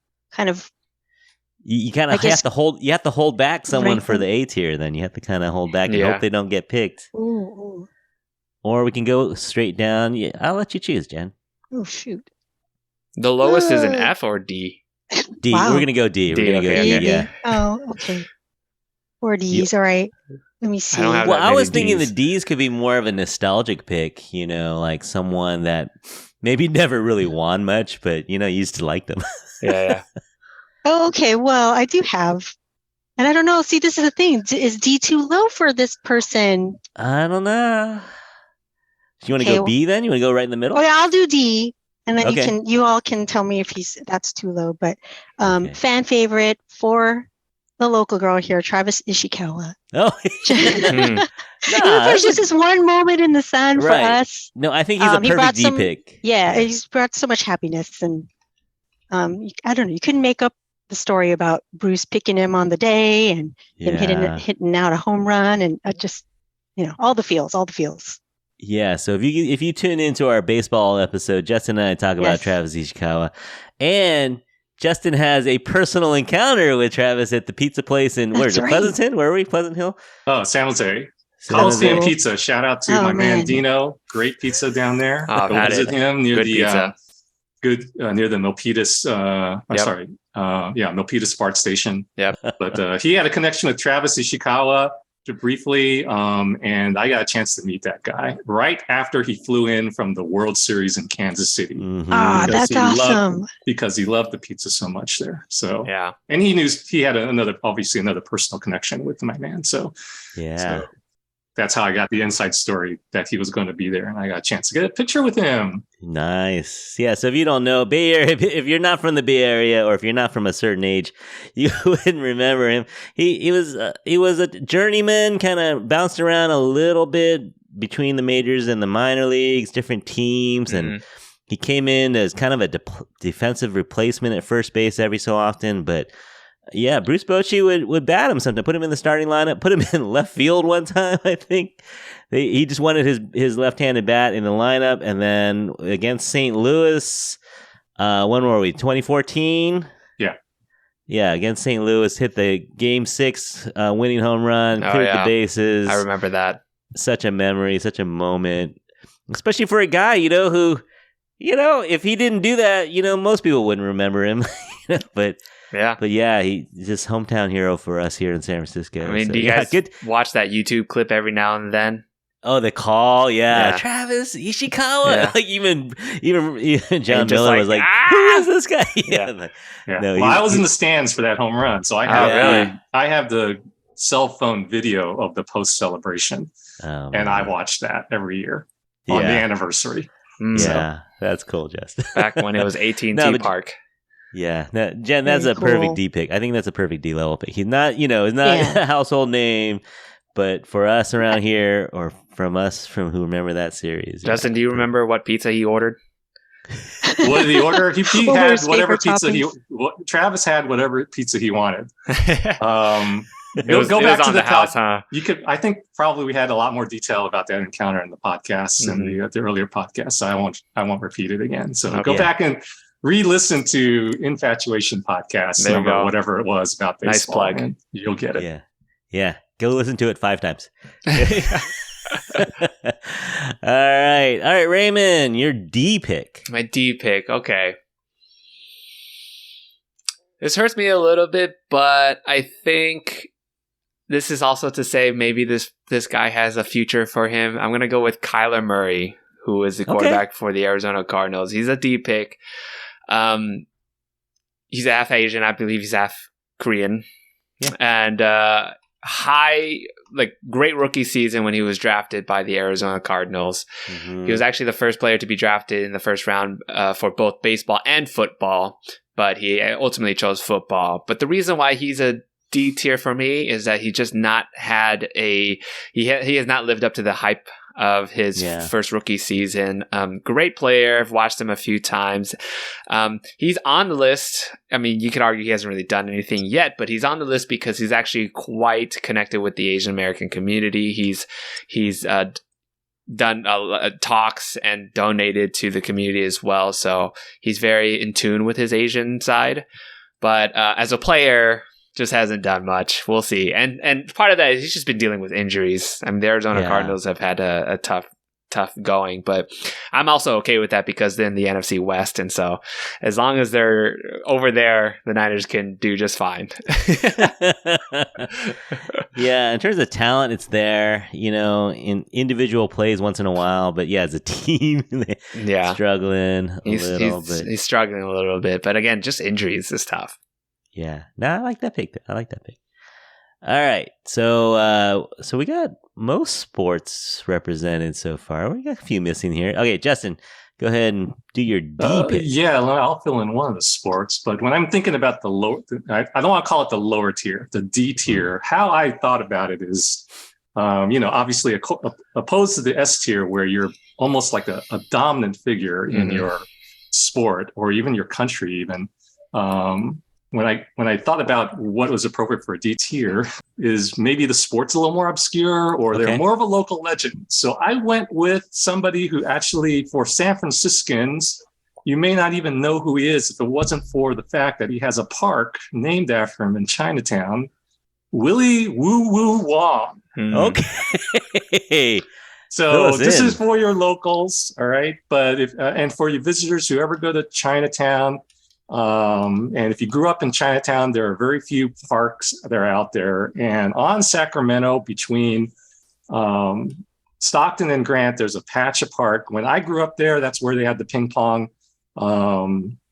You kind of have to hold. You have to hold back someone for the A tier. Then you have to kind of hold back and hope they don't get picked. Ooh. Or we can go straight down. Yeah, I'll let you choose, Jen. Oh shoot! The lowest is an F or D. D. Wow. We're gonna go D. We're gonna go D. Yeah. Oh, okay. 4 Ds. All right. Let me see. I was thinking the Ds could be more of a nostalgic pick, like someone that maybe never really won much, but, used to like them. Yeah. Oh, okay. Well, I do have. And I don't know. See, this is the thing. Is D too low for this person? I don't know. Do you want to go B then? You want to go right in the middle? Oh, yeah, I'll do D. And then you all can tell me if that's too low. But fan favorite for the local girl here, Travis Ishikawa. Oh, there's just this one moment in the sun for us. No, I think he's a perfect D pick. Yeah, he's brought so much happiness, and I don't know. You couldn't make up the story about Bruce picking him on the day and him hitting out a home run, and just all the feels. Yeah, so if you tune into our baseball episode, Justin and I talk about Travis Ishikawa, and Justin has a personal encounter with Travis at the pizza place in Pleasanton? Where are we? Pleasant Hill? Oh, San Jose. Coliseum Pizza. Shout out to my man Dino. Great pizza down there. Go visit him near near the Milpitas. Milpitas BART station. Yep. But he had a connection with Travis Ishikawa briefly, and I got a chance to meet that guy right after he flew in from the World Series in Kansas City. Mm-hmm. That's awesome. Because he loved the pizza so much there. So yeah, and he knew he had another personal connection with my man. So so that's how I got the inside story that he was going to be there, and I got a chance to get a picture with him. Nice. Yeah, so if you don't know, Bay Area, if you're not from the Bay Area, or if you're not from a certain age, you wouldn't remember him. He was a journeyman, kind of bounced around a little bit between the majors and the minor leagues, different teams, and he came in as kind of a defensive replacement at first base every so often, but yeah, Bruce Bochy would bat him sometimes, put him in the starting lineup, put him in left field one time, I think. He just wanted his left-handed bat in the lineup, and then against St. Louis, when were we, 2014? Yeah. Yeah, against St. Louis, hit the Game 6 winning home run, cleared the bases. I remember that. Such a memory, such a moment, especially for a guy, who, if he didn't do that, most people wouldn't remember him, but... Yeah. But yeah, he's just hometown hero for us here in San Francisco. I mean, do you guys watch that YouTube clip every now and then? Oh, the call, Travis Ishikawa. Yeah. Like even John Miller was like, who is this guy? No, I was in the stands for that home run, so I have the cell phone video of the post celebration, and I watch that every year on the anniversary. Yeah, that's cool, Justin. Back when it was AT&T Park. Yeah, Jen, that's a perfect D pick. I think that's a perfect D level pick. He's not, he's not a household name, but for us around here, or from who remember that series. Justin, do you remember what pizza he ordered? What did he order? He had whatever pizza Travis had whatever pizza he wanted. Go back to the house, huh? You could. I think probably we had a lot more detail about that encounter in the podcast and the earlier podcast. So I won't repeat it again. So go back and re-listen to Infatuasian podcast number whatever it was about baseball. Nice plug. You'll get it. Yeah. Go listen to it 5 times. All right, Raymond, your D pick. My D pick. Okay. This hurts me a little bit, but I think this is also to say maybe this guy has a future for him. I'm going to go with Kyler Murray, who is the quarterback for the Arizona Cardinals. He's a D pick. He's half Asian. I believe he's half Korean. Yeah. And great rookie season when he was drafted by the Arizona Cardinals. Mm-hmm. He was actually the first player to be drafted in the first round for both baseball and football, but he ultimately chose football. But the reason why he's a D tier for me is that he just not had he has not lived up to the hype of his first rookie season. Great player. I've watched him a few times. He's on the list. I mean, you could argue he hasn't really done anything yet, but he's on the list because he's actually quite connected with the Asian American community. He's done talks and donated to the community as well. So he's very in tune with his Asian side. But as a player, just hasn't done much. We'll see. And part of that is he's just been dealing with injuries. I mean, the Arizona Cardinals have had a tough tough going. But I'm also okay with that because then the NFC West, and so as long as they're over there, the Niners can do just fine. Yeah, in terms of talent, it's there. In individual plays once in a while, but yeah, as a team, they're struggling a little bit. He's struggling a little bit, but again, just injuries is tough. Yeah, no, I like that pick. All right, so we got most sports represented so far. We got a few missing here. Okay, Justin, go ahead and do your D pick. Yeah, I'll fill in one of the sports. But when I'm thinking about the low, I don't want to call it the lower tier, the D tier. How I thought about it is, obviously opposed to the S tier, where you're almost like a dominant figure in your sport or even your country, even. When I thought about what was appropriate for a D tier, is maybe the sport's a little more obscure or they're more of a local legend. So I went with somebody who actually, for San Franciscans, you may not even know who he is if it wasn't for the fact that he has a park named after him in Chinatown, Willy Woo Woo Wong. Okay. So this is for your locals, all right? But and for your visitors who ever go to Chinatown, and if you grew up in Chinatown, there are very few parks that are out there. And on Sacramento, between Stockton and Grant, there's a patch of park. When I grew up there, that's where they had the ping pong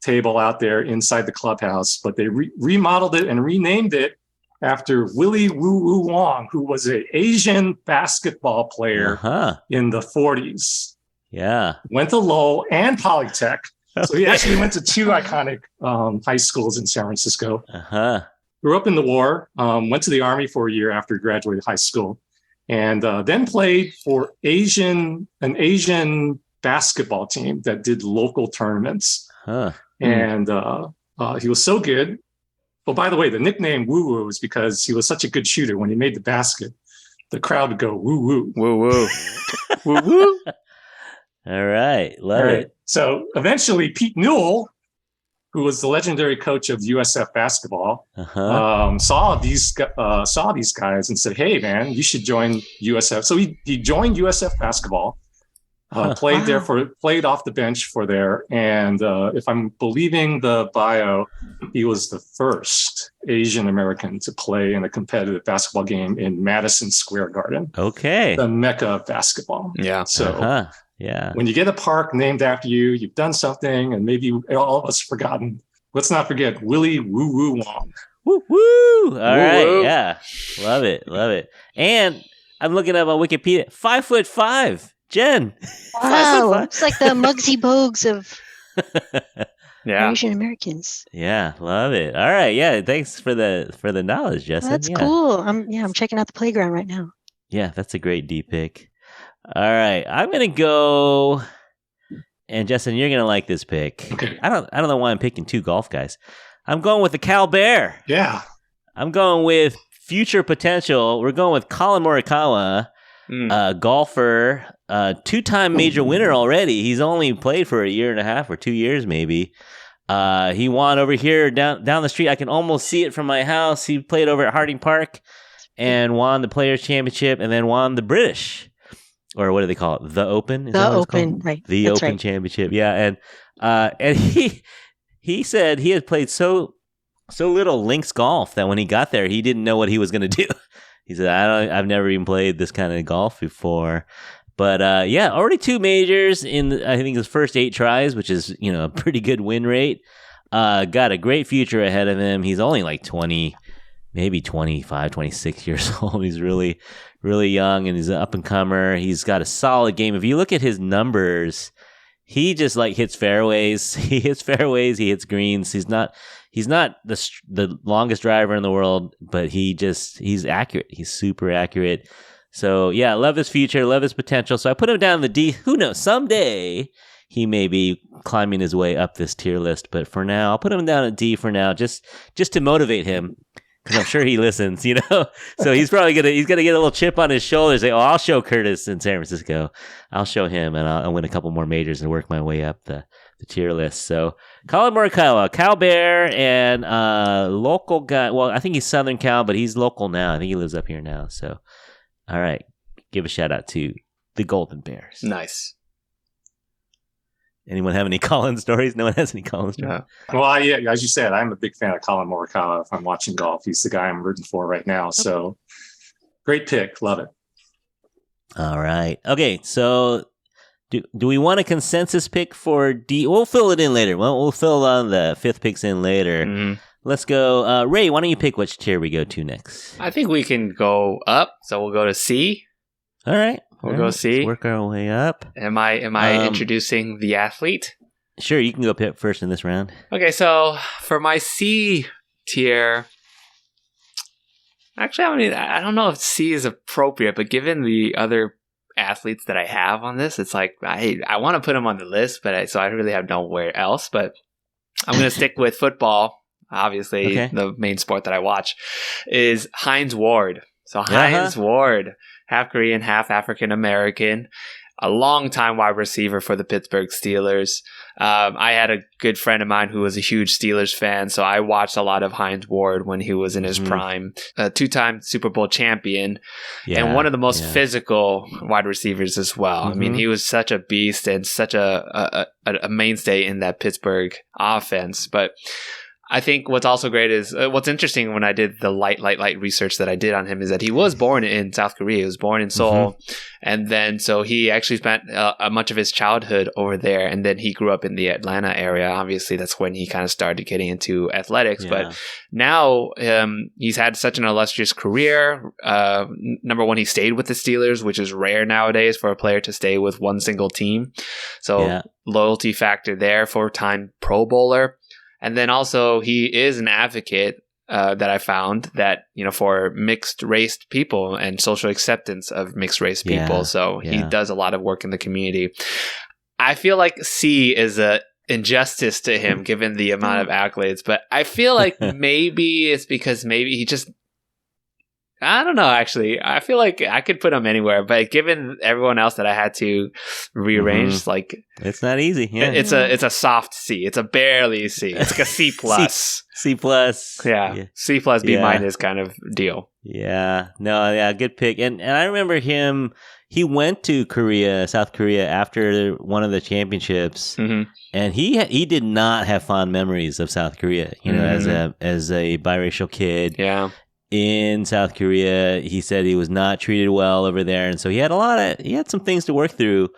table out there inside the clubhouse. But they remodeled it and renamed it after Willy Woo Woo Wong, who was an Asian basketball player in the 40s. Yeah. Went to Lowell and Polytech. So he actually went to two iconic high schools in San Francisco. Grew up in the war, went to the Army for a year after he graduated high school, and then played for an Asian basketball team that did local tournaments. And he was so good. Well, by the way, the nickname Woo Woo is because he was such a good shooter. When he made the basket, the crowd would go woo woo. Woo woo. Woo woo. All right. Love it. So eventually Pete Newell, who was the legendary coach of USF basketball, saw these guys and said, "Hey, man, you should join USF." So he joined USF basketball, played off the bench for there. And if I'm believing the bio, he was the first Asian American to play in a competitive basketball game in Madison Square Garden. Okay. The Mecca of basketball. Yeah. So when you get a park named after you, you've done something, and maybe all of us have forgotten. Let's not forget Willy Woo Woo Wong. Woo woo! All right, yeah, love it. And I'm looking up on Wikipedia. 5'5", Jen. Wow, it's like the Muggsy Bogues of Asian Americans. Yeah, love it. All right, yeah. Thanks for the knowledge, Justin. That's cool. I'm checking out the playground right now. Yeah, that's a great D pick. All right, I'm gonna go, and Justin, you're gonna like this pick. Okay. I don't know why I'm picking two golf guys. I'm going with the Cal Bear. Yeah. I'm going with future potential. We're going with Colin Morikawa, golfer, two-time major winner already. He's only played for a year and a half or 2 years, maybe. He won over here down the street. I can almost see it from my house. He played over at Harding Park and won the Players' Championship, and then won the British. Or what do they call it? The Open? The Open, right. The That's Open Championship. Yeah, and he said he had played so little links golf that when he got there, he didn't know what he was going to do. He said, I've never even played this kind of golf before. But already 2 majors in I think his first 8 tries, which is a pretty good win rate. Got a great future ahead of him. He's only like 20, maybe 25, 26 years old. He's really, really young, and he's an up-and-comer. He's got a solid game. If you look at his numbers, he just hits fairways. He hits fairways. He hits greens. He's not the longest driver in the world, but he's accurate. He's super accurate. So yeah, love his future, love his potential. So I put him down in the D. Who knows? Someday he may be climbing his way up this tier list. But for now, I'll put him down at D for now, just to motivate him. Because I'm sure he listens, So he's probably gonna get a little chip on his shoulder. Say, "Oh, I'll show Curtis in San Francisco. I'll show him, and I'll win a couple more majors and work my way up the tier list." So Colin Morikawa, Cal Bear, and local guy. Well, I think he's Southern Cal, but he's local now. I think he lives up here now. So, all right, give a shout out to the Golden Bears. Nice. Anyone have any Colin stories? No one has any Colin stories? No. Well, yeah, as you said, I'm a big fan of Colin Morikawa. If I'm watching golf, he's the guy I'm rooting for right now. So great pick. Love it. All right. Okay, so do we want a consensus pick for D? We'll fill it in later. We'll fill on the fifth picks in later. Mm-hmm. Let's go. Ray, why don't you pick which tier we go to next? I think we can go up. So we'll go to C. All right. We'll go C. Let's work our way up. Am I introducing the athlete? Sure, you can go pick first in this round. Okay, so for my C tier, actually, I don't know if C is appropriate, but given the other athletes that I have on this, it's like I want to put them on the list, but so I really have nowhere else. But I'm going to stick with football. Obviously, the main sport that I watch is Hines Ward. So Hines Ward, half Korean, half African American, a long-time wide receiver for the Pittsburgh Steelers. I had a good friend of mine who was a huge Steelers fan, so I watched a lot of Hines Ward when he was in his prime. A two-time Super Bowl champion, and one of the most physical wide receivers as well. I mean, he was such a beast and such a mainstay in that Pittsburgh offense. But I think what's also great is what's interesting when I did the light research that I did on him is that he was born in South Korea. He was born in Seoul. And then so he actually spent much of his childhood over there. And then he grew up in the Atlanta area. Obviously, that's when he kind of started getting into athletics. But now he's had such an illustrious career. Number one, he stayed with the Steelers, which is rare nowadays for a player to stay with one single team. So loyalty factor there, 4-time Pro Bowler. And then also he is an advocate that I found that, for mixed race people and social acceptance of mixed race people. So he does a lot of work in the community. I feel like C is a injustice to him given the amount of accolades, but I feel like maybe it's because maybe he just, I don't know, actually. I feel like I could put him anywhere, but given everyone else that I had to rearrange, it's not easy. Yeah. It's a soft C. It's a barely C. It's like a C plus. C plus. Yeah. C plus B minus kind of deal. Yeah. No, yeah, good pick. And I remember him, he went to South Korea after one of the championships, and he did not have fond memories of South Korea, as a biracial kid. Yeah. In South Korea, he said he was not treated well over there, and so he had some things to work through.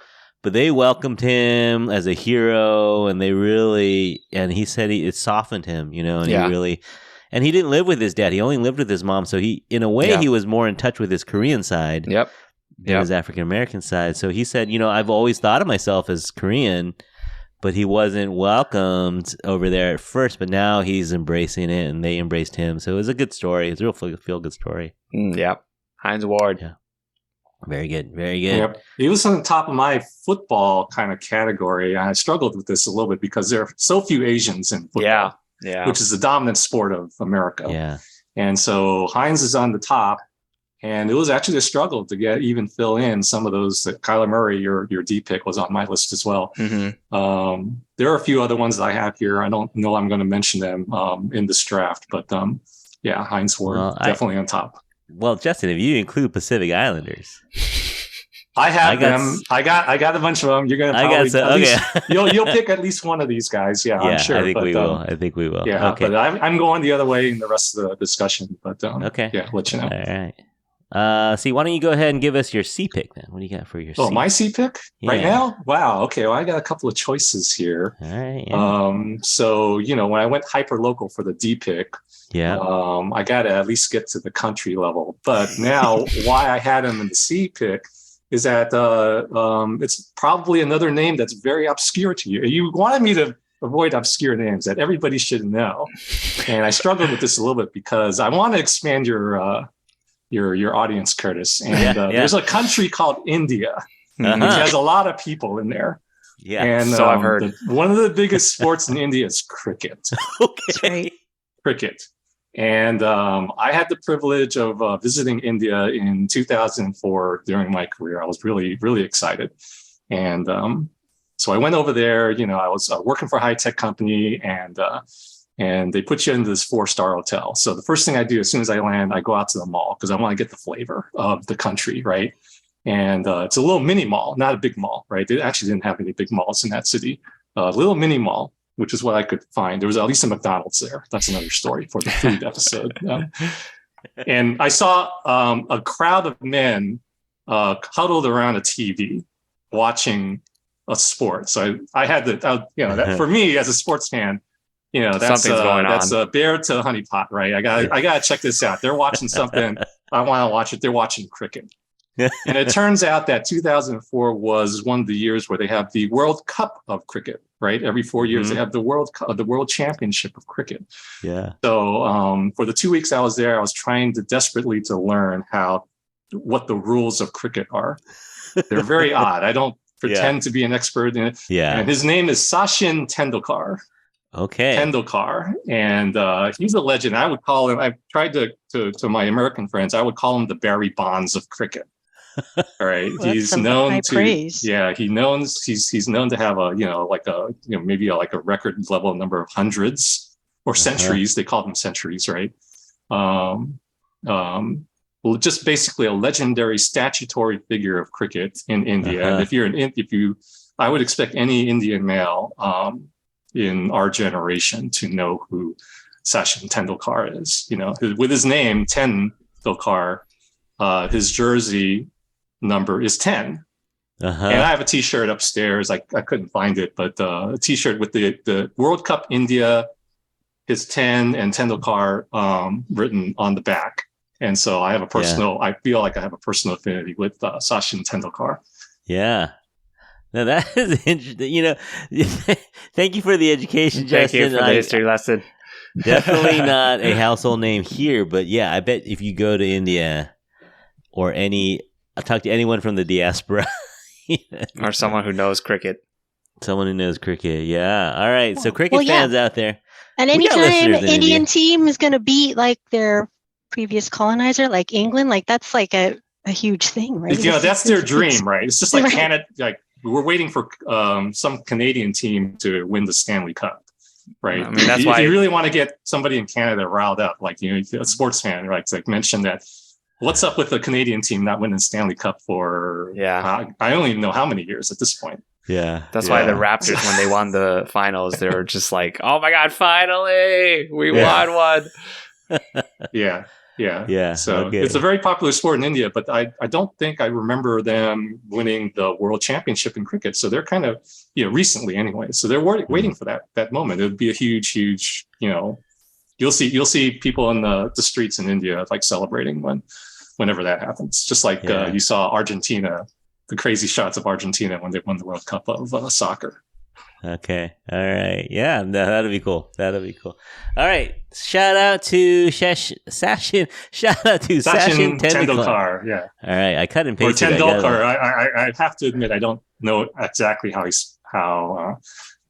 But they welcomed him as a hero, and and he said it softened him, and he didn't live with his dad. He only lived with his mom, so he was more in touch with his Korean side than his African American side. So he said, I've always thought of myself as Korean, but he wasn't welcomed over there at first, but now he's embracing it, and they embraced him. So it was a good story. It's a real feel-good story. Hines Ward. Yeah. Very good. Very good. Yep. He was on the top of my football kind of category. I struggled with this a little bit because there are so few Asians in football, which is the dominant sport of America. Yeah. And so Hines is on the top. And it was actually a struggle to even fill in some of those. That Kyler Murray, your D pick, was on my list as well. There are a few other ones that I have here. I don't know I'm going to mention them in this draft, but Hines Ward definitely on top. Well, Justin, if you include Pacific Islanders, I have them. I got a bunch of them. You're going to you'll pick at least one of these guys. Yeah, I'm sure. I think we will. Yeah, okay. But I'm going the other way in the rest of the discussion. But okay, I'll let you know. All right. See, why don't you go ahead and give us your C pick then? What do you got for your C? My C pick right now? Wow. Okay. Well, I got a couple of choices here. All right. Yeah. So, when I went hyper local for the D pick, I got to at least get to the country level. But now why I had him in the C pick is that it's probably another name that's very obscure to you. You wanted me to avoid obscure names that everybody should know. And I struggled with this a little bit because I want to expand your audience, Curtis. And there's a country called India, which has a lot of people in there. Yeah, and so I've heard. One of the biggest sports in India is cricket. Okay. Cricket. And I had the privilege of visiting India in 2004 during my career. I was really, really excited. And so I went over there. I was working for a high-tech company, and they put you into this 4-star hotel. So the first thing I do as soon as I land, I go out to the mall because I want to get the flavor of the country, right? And it's a little mini mall, not a big mall, right? They actually didn't have any big malls in that city. A little mini mall, which is what I could find. There was at least a McDonald's there. That's another story for the food episode. And I saw a crowd of men huddled around a TV watching a sport. So I had to, that for me as a sports fan, that's a bear to a honeypot, right? I gotta check this out. They're watching something. I want to watch it. They're watching cricket. And it turns out that 2004 was one of the years where they have the World Cup of cricket, right? Every 4 years they have the World Cup, the World Championship of cricket. Yeah. So for the 2 weeks I was there, I was trying desperately to learn what the rules of cricket are. They're very odd. I don't pretend to be an expert in it. Yeah. And his name is Sachin Tendulkar. Okay. Tendulkar, and he's a legend. I would call him. I've tried to my American friends. I would call him the Barry Bonds of cricket. All right, well, he's known to. Praise. Yeah, he's known to have maybe a record level number of hundreds or centuries. They call them centuries, right? Just basically a legendary statutory figure of cricket in India. And I would expect any Indian male in our generation to know who Sachin Tendulkar is. With his name Tendulkar, his jersey number is 10. And I have a T-shirt upstairs. I couldn't find it, but a T-shirt with the World Cup India, his 10 and Tendulkar written on the back. And so I have I feel like I have a personal affinity with Sachin Tendulkar. Yeah. No, that is interesting. Thank you for the education, Justin. Thank you for the history lesson. Definitely not a household name here, but yeah, I bet if you go to India or I'll talk to anyone from the diaspora. Or someone who knows cricket. Someone who knows cricket, yeah. All right, so cricket fans out there. And anytime Indian team is going to beat like their previous colonizer, like England, like that's like a huge thing, right? That's their dream, right? It's just like Canada, like we're waiting for some Canadian team to win the Stanley Cup, right? I mean, that's why if you really want to get somebody in Canada riled up, like a sports fan, right? To mention that. What's up with the Canadian team not winning Stanley Cup for? I don't even know how many years at this point. Yeah, that's why the Raptors, when they won the finals, they were just like, "Oh my god, finally, we won one!" Yeah. So it's a very popular sport in India, but I don't think I remember them winning the World Championship in cricket. So they're kind of recently anyway. So they're waiting for that moment. It would be a huge. You'll see people in the streets in India like celebrating whenever that happens. Just like you saw Argentina, the crazy shots of Argentina when they won the World Cup of soccer. Okay. All right. Yeah, that'll be cool. All right. Shout out to Sachin Tendulkar. Yeah. All right. I cut and pasted. Or Tendulkar. I have to admit I don't know exactly how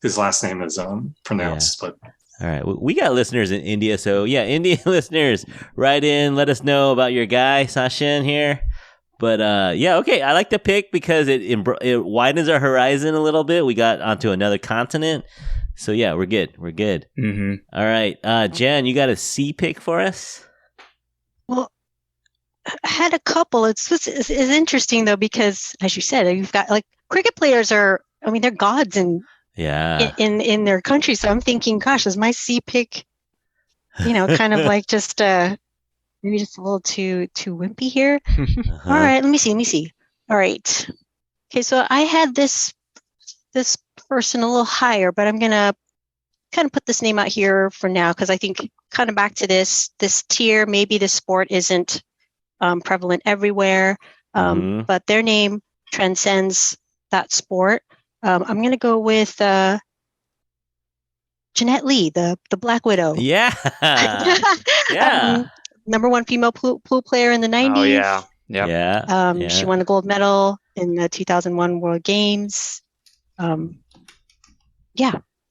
his last name is pronounced, but. All right, we got listeners in India, so yeah, Indian listeners, write in, let us know about your guy, Sachin here. But okay, I like the pick because it widens our horizon a little bit. We got onto another continent, so yeah, we're good. Mm-hmm. All right, Jen, you got a C pick for us? Well, I had a couple. It's interesting though because, as you said, you've got like cricket players they're gods in their country. So I'm thinking, gosh, is my C pick, kind of like just maybe just a little too wimpy here. All right, let me see. All right. Okay, so I had this person a little higher, but I'm gonna kind of put this name out here for now because I think kind of back to this tier. Maybe this sport isn't prevalent everywhere, but their name transcends that sport. I'm going to go with Jeanette Lee, the Black Widow. Yeah. Yeah. Number one female pool player in the 90s. Oh, yeah. Yeah. She won a gold medal in the 2001 World Games. I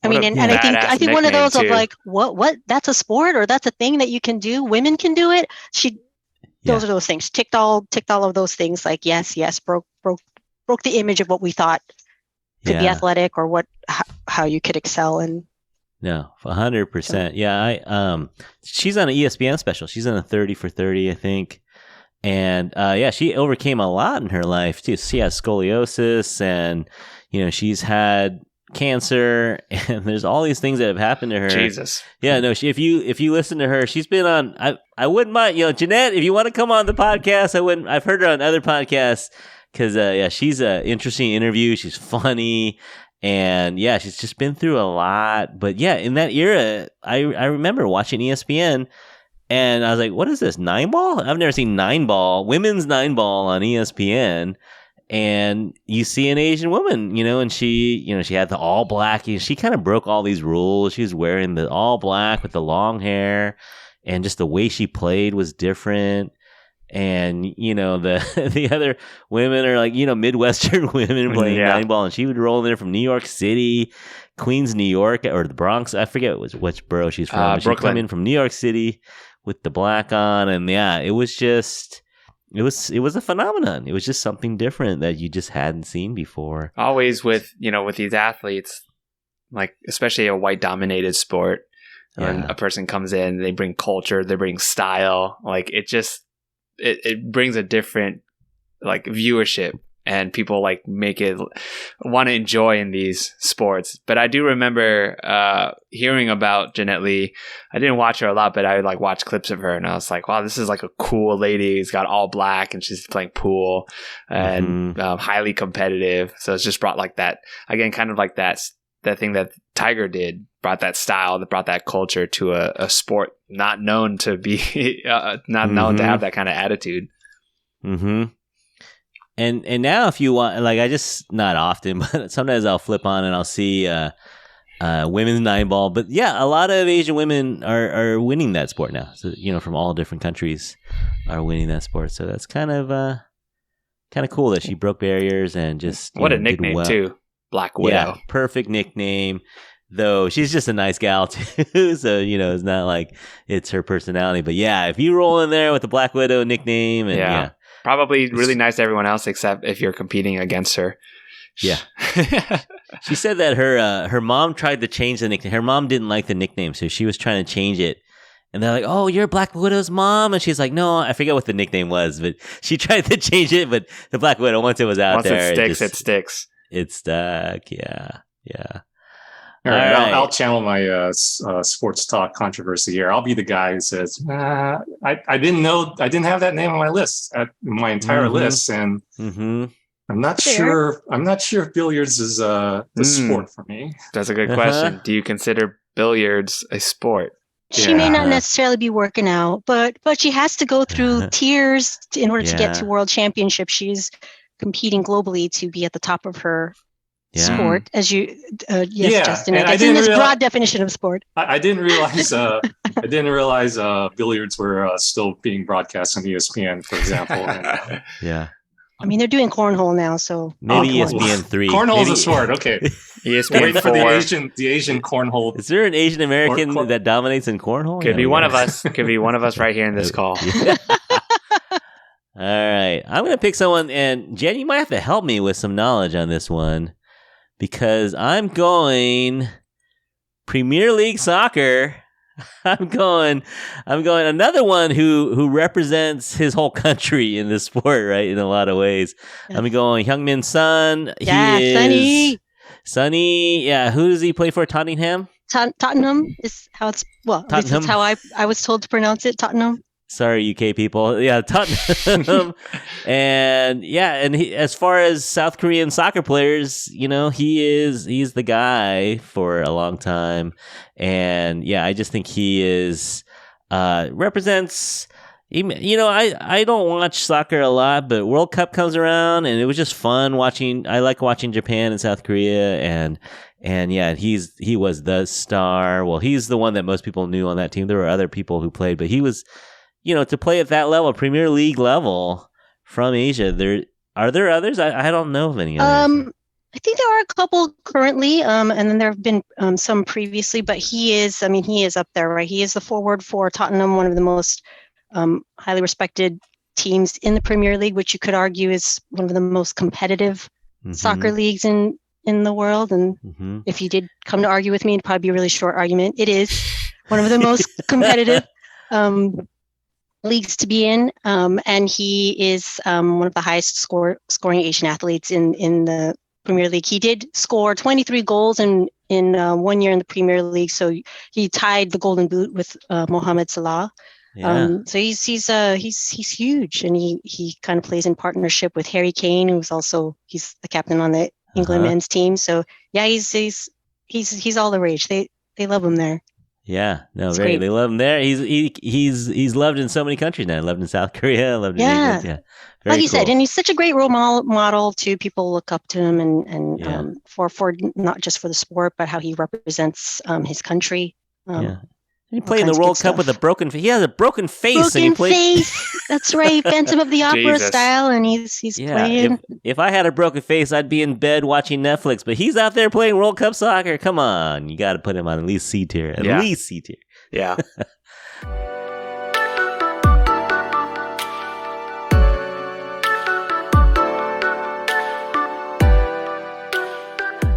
think one of those of like, what? That's a sport or that's a thing that you can do. Women can do it. Those are those things. Ticked all of those things. Like, yes, broke the image of what we thought to be athletic or how you could excel in. No, 100%. Yeah, she's on an ESPN special. She's on a 30 for 30, I think. And she overcame a lot in her life too. She has scoliosis, and she's had cancer, and there's all these things that have happened to her. Jesus. Yeah, no. If you listen to her, she's been on. I wouldn't mind. Jeanette, if you want to come on the podcast, I wouldn't. I've heard her on other podcasts because she's an interesting interview. She's funny. And she's just been through a lot. But in that era, I remember watching ESPN, and I was like, what is this, 9-ball? I've never seen 9-ball, women's 9-ball on ESPN. And you see an Asian woman, and she had the all black. She kind of broke all these rules. She was wearing the all black with the long hair, and just the way she played was different. And the other women are like Midwestern women playing 9-ball, and she would roll in there from New York City, Queens, New York, or the Bronx. I forget which borough she's from. She'd come in from New York City with the black on, and it was just it was a phenomenon. It was just something different that you just hadn't seen before. Always with these athletes, like especially a white dominated sport, when a person comes in, they bring culture, they bring style, like it brings a different like viewership, and people like make it want to enjoy in these sports. But I do remember hearing about Jeanette Lee. I didn't watch her a lot, but I would like watch clips of her, and I was like, wow, this is like a cool lady. She's got all black, and she's playing pool, and highly competitive. So it's just brought like that again, kind of like that thing that Tiger did, brought that style, that brought that culture to a sport not known to be not known to have that kind of attitude. Mm-hmm. And now if you want, like, I just, not often, but sometimes I'll flip on and I'll see women's 9-ball. But a lot of Asian women are winning that sport now. So from all different countries are winning that sport. So that's kind of cool that she broke barriers and just what a nickname too, Black Widow. Yeah, perfect nickname. Though she's just a nice gal too, so it's not like it's her personality. But if you roll in there with the Black Widow nickname, and probably really nice to everyone else except if you're competing against her. Yeah. She said that her mom tried to change the nickname. Her mom didn't like the nickname, so she was trying to change it. And they're like, "Oh, you're Black Widow's mom," and she's like, "No, I forget what the nickname was, but she tried to change it." But the Black Widow, once it was out there, it sticks. It stuck. Yeah. All right. I'll channel my sports talk controversy here. I'll be the guy who says, I didn't know, I didn't have that name on my list, at my entire list. And I'm not sure if billiards is the sport for me. That's a good question. Do you consider billiards a sport? She may not necessarily be working out, but she has to go through tiers in order to get to world championship. She's competing globally to be at the top of her sport, as you Justin. It's in this broad definition of sport. I didn't realize billiards were still being broadcast on ESPN, for example. And, I mean, they're doing cornhole now, so maybe ESPN 3. Cornhole's a sport, okay. ESPN waiting 4. for the Asian cornhole. Is there an Asian American that dominates in cornhole? Could be one of us. Could be one of us right here in this call. All right, I'm gonna pick someone, and Jen, you might have to help me with some knowledge on this one, because I'm going Premier League soccer. I'm going another one who represents his whole country in this sport, right? In a lot of ways. Yes. I'm going Heung-min Son. Sonny. Yeah, who does he play for? Tottenham? Tottenham is how it's, this is how I was told to pronounce it, Tottenham. Sorry, UK people. Yeah, Tottenham. and he, as far as South Korean soccer players, he's the guy for a long time. And I just think he is represents. I don't watch soccer a lot, but World Cup comes around, and it was just fun watching. I like watching Japan and South Korea, and he was the star. Well, he's the one that most people knew on that team. There were other people who played, but he was. To play at that level, Premier League level from Asia, are there others? I don't know of any others. I think there are a couple currently, and then there have been some previously, but he is up there, right? He is the forward for Tottenham, one of the most highly respected teams in the Premier League, which you could argue is one of the most competitive soccer leagues in the world. And if you did come to argue with me, it'd probably be a really short argument. It is one of the most competitive. leagues to be in, and he is one of the highest scoring Asian athletes in the Premier League. He did score 23 goals in 1 year in the Premier League, so he tied the Golden Boot with Mohamed Salah. Yeah. So he's huge, and he kind of plays in partnership with Harry Kane, he's the captain on the England men's team. So yeah, he's all the rage. They love him there. Yeah, no, very. They love him there. He's loved in so many countries now. Loved in South Korea. Loved in England. Yeah, very like you cool. said, and he's such a great role model too. People look up to him, and for not just for the sport, but how he represents his country. He played in the World Cup with a broken face. He has a broken face. That's right. Phantom of the Opera style, and he's playing. If I had a broken face, I'd be in bed watching Netflix. But he's out there playing World Cup soccer. Come on. You got to put him on at least C tier. At least C tier. Yeah.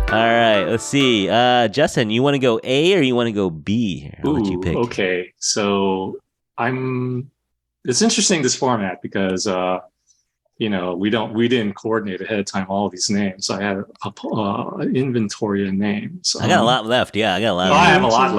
All right, let's see. Justin, you want to go A or you want to go B? I'll let you pick. Okay. So it's interesting, this format, because we didn't coordinate ahead of time all of these names. So I had an inventory of names. I got a lot left. Yeah, I got a lot. I have a lot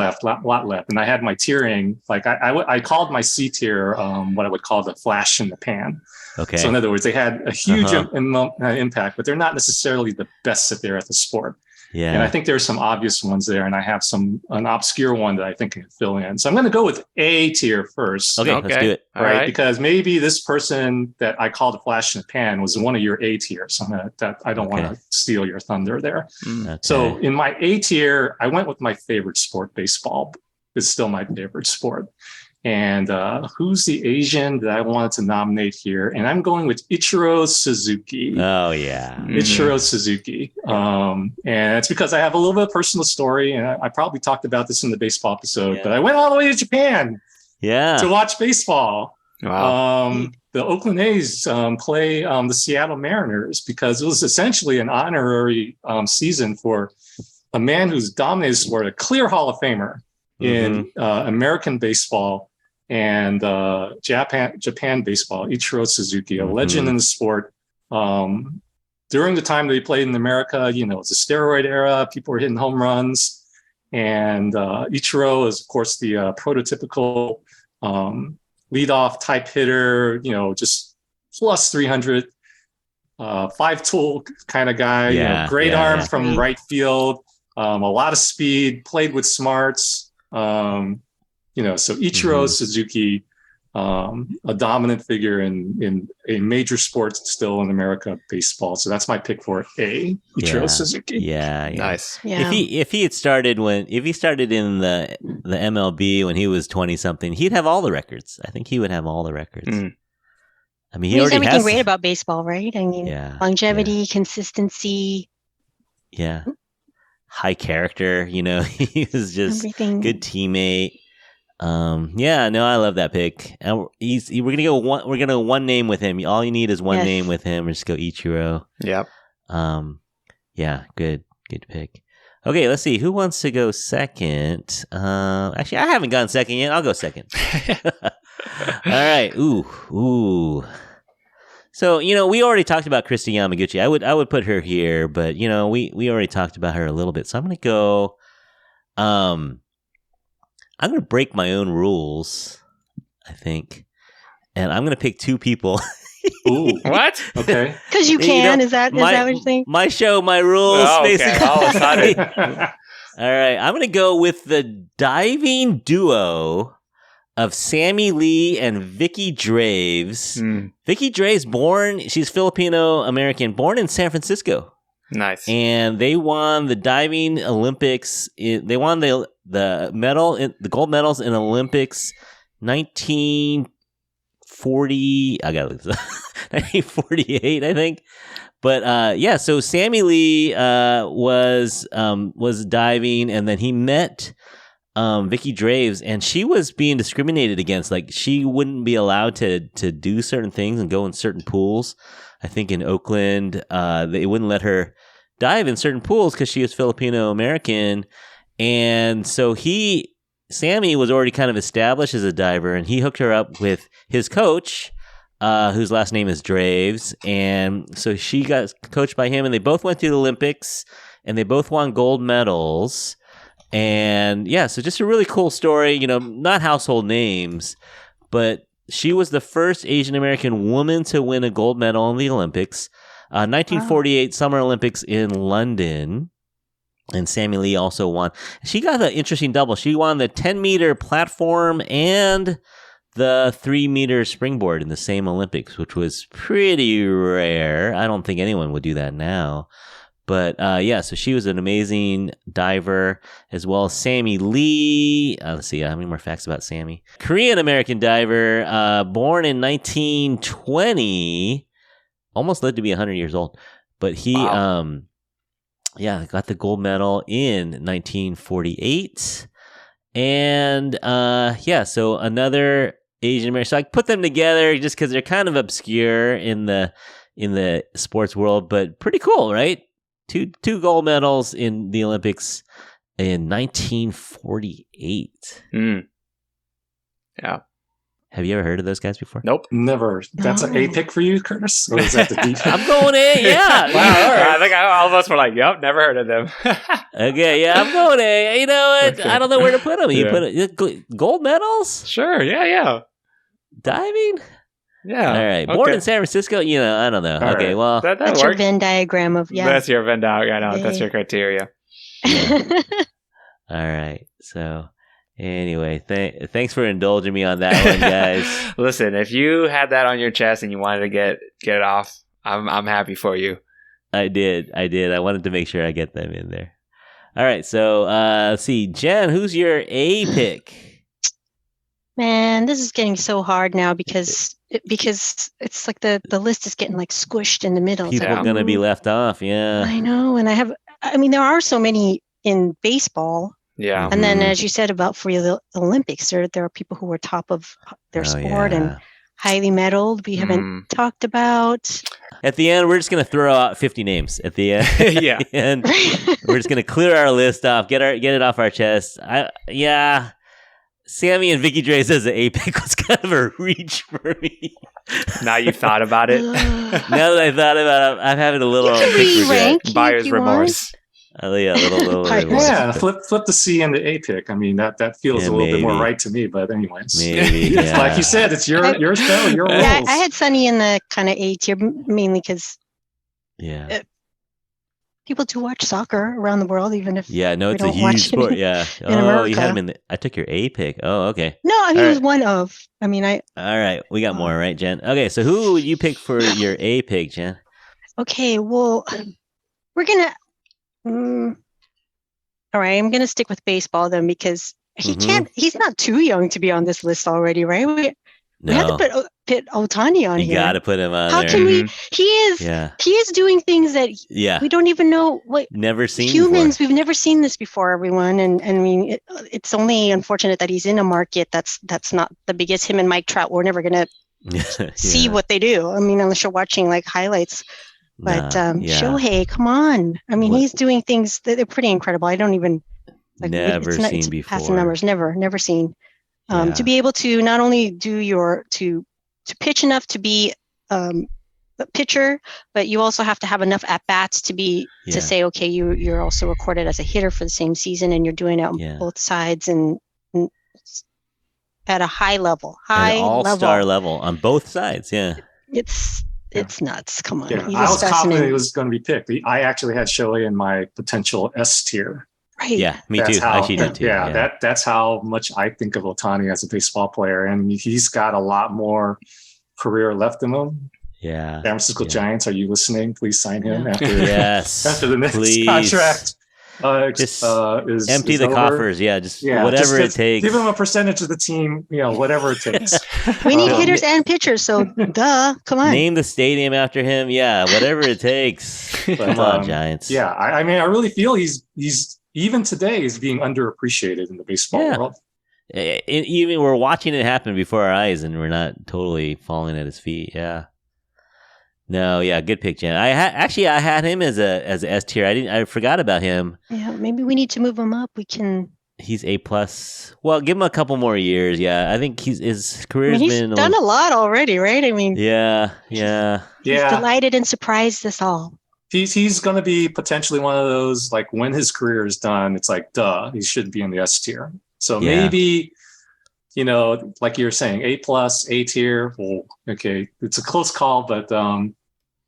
left, and I had my tiering. Like I called my C tier what I would call the flash in the pan. Okay. So in other words, they had a huge impact, but they're not necessarily the best at the sport. Yeah. And I think there's some obvious ones there, and I have an obscure one that I think can fill in. So I'm going to go with A tier first. Okay, let's do it. Right? Because maybe this person that I called a flash in the pan was one of your A tier. So I don't want to steal your thunder there. Okay. So in my A tier, I went with my favorite sport, baseball. It's still my favorite sport. And who's the Asian that I wanted to nominate here? And I'm going with Ichiro Suzuki. Oh, yeah. Ichiro Suzuki. And it's because I have a little bit of personal story, and I probably talked about this in the baseball episode, but I went all the way to Japan to watch baseball. Wow. The Oakland A's play the Seattle Mariners, because it was essentially an honorary season for a man who's dominated sport, a clear Hall of Famer in American baseball and Japan baseball, Ichiro Suzuki, a legend in the sport. During the time that he played in America, it's a steroid era. People were hitting home runs. And Ichiro is, of course, the prototypical leadoff type hitter, just plus 300, 5-tool kind of guy, great arm from right field, a lot of speed, played with smarts. So Ichiro Suzuki, a dominant figure in a major sport still in America, baseball. So that's my pick for A, Ichiro Suzuki. Yeah, nice. Yeah. If he had started in the MLB when he was 20 something, he'd have all the records. I think he would have all the records. I mean, he already everything has great about baseball, right? I mean, longevity, consistency. Yeah. High character, he was just everything. Good teammate. I love that pick. And we're gonna go one name with him. All you need is one name with him. Or just go Ichiro. Yep. Good pick. Okay, let's see who wants to go second. Actually, I haven't gone second yet. I'll go second. All right. Ooh. So, we already talked about Kristi Yamaguchi. I would put her here, but, we already talked about her a little bit. So I'm going to go, I'm going to break my own rules, I think. And I'm going to pick two people. Ooh. What? Okay. Because you can. Is that what you're saying? My show, my rules, basically. All excited. All right. I'm going to go with the diving duo of Sammy Lee and Vicky Draves. Vicky Draves, she's Filipino-American, born in San Francisco. Nice. And they won the diving Olympics. They won the gold medals in Olympics 1940. I got to look this up. 1948, I think. But so Sammy Lee was diving, and then he met Vicky Draves, and she was being discriminated against. Like, she wouldn't be allowed to do certain things and go in certain pools. I think in Oakland, they wouldn't let her dive in certain pools because she was Filipino American. And so he Sammy was already kind of established as a diver, and he hooked her up with his coach, whose last name is Draves. And so she got coached by him, and they both went to the Olympics, and they both won gold medals. And yeah, so just a really cool story, not household names, but she was the first Asian American woman to win a gold medal in the Olympics. 1948 Summer Olympics in London. And Sammy Lee also won. She got an interesting double. She won the 10-meter platform and the 3-meter springboard in the same Olympics, which was pretty rare. I don't think anyone would do that now. But so she was an amazing diver, as well as Sammy Lee. Let's see, how many more facts about Sammy? Korean-American diver, born in 1920, almost lived to be 100 years old. But he... Wow. Got the gold medal in 1948. And so another Asian American. So I put them together just because they're kind of obscure in the sports world, but pretty cool, right? Two gold medals in the Olympics in 1948. Yeah. Have you ever heard of those guys before? Nope. Never. That's an A pick for you, Curtis? Or is that the D? I'm going A, yeah. Wow, all right. I think all of us were like, yep, never heard of them. Okay, yeah, I'm going A. You know what? Okay. I don't know where to put them. You put gold medals? Sure, yeah. Diving? Yeah. All right. Born in San Francisco? I don't know. All okay, right. well. That's your Venn diagram of, That's your Venn diagram. I know. That's your criteria. All right. So... Anyway, thanks for indulging me on that one, guys. Listen, if you had that on your chest and you wanted to get it off, I'm happy for you. I did. I wanted to make sure I get them in there. All right, so let's see, Jen, who's your A pick? Man, this is getting so hard now because it's like the list is getting like squished in the middle. People are gonna be left off. Yeah, I know, and there are so many in baseball. Yeah. And then, as you said about for the Olympics, there are people who were top of their sport and highly medaled. We haven't talked about. At the end, we're just going to throw out 50 names. At the end, and we're just going to clear our list off, get it off our chest. Sammy and Vicky Dre's as an A pick was kind of a reach for me. Now you've thought about it. Now that I thought about it, I'm having a little buyer's remorse. Little flip the C and the A pick. I mean, that feels a little bit more right to me. But anyways, maybe, like you said, it's your show, your rules. Yeah, I had Sunny in the kind of A tier mainly because people do watch soccer around the world, even if it's a huge sport. Yeah. You had him in. I took your A pick. Oh, okay. No, he was one of. I mean, All right, we got more, right, Jen? Okay, so who would you pick for your A pick, Jen? Okay, well, we're gonna. All right, I'm gonna stick with baseball then because he can't. He's not too young to be on this list already, right? We had to put Ohtani on here. You got to put him on. How there. can we? He is doing things that we don't even know what. Never seen humans. Before. We've never seen this before, everyone. And I mean, it's only unfortunate that he's in a market that's not the biggest. Him and Mike Trout. We're never gonna see what they do. I mean, unless you're watching like highlights. But Shohei, come on! I mean, he's doing things that are pretty incredible. I don't even seen before. Passing numbers, never seen. To be able to not only do to pitch enough to be a pitcher, but you also have to have enough at bats to say, okay, you're also recorded as a hitter for the same season, and you're doing it on both sides and at a high level, all-star level on both sides. Yeah, It's nuts. Come on. Yeah, I was confident it was going to be picked. I actually had Shohei in my potential S tier. Right. Yeah, me too. I actually did too. Yeah, that's how much I think of Ohtani as a baseball player. And he's got a lot more career left in him. Yeah. San Francisco Giants, are you listening? Please sign him after the next contract. Just empty the coffers. Whatever it takes. Give him a percentage of the team, whatever it takes. We need hitters and pitchers, so come on. Name the stadium after him. Yeah, whatever it takes. Come on, Giants. Yeah, I mean, I really feel he's even today is being underappreciated in the baseball world. Even we're watching it happen before our eyes, and we're not totally falling at his feet. Yeah. No, good pick, Jen. I had him as a S tier. I forgot about him. Yeah, maybe we need to move him up. We can He's A+. Well, give him a couple more years. Yeah, I think his career's been done a lot already, right? I mean, yeah. He's delighted and surprised us all. He's going to be potentially one of those, like, when his career is done, it's like, duh, he should be in the S tier. So maybe, like you're saying, A+, A tier. Well, okay, it's a close call, but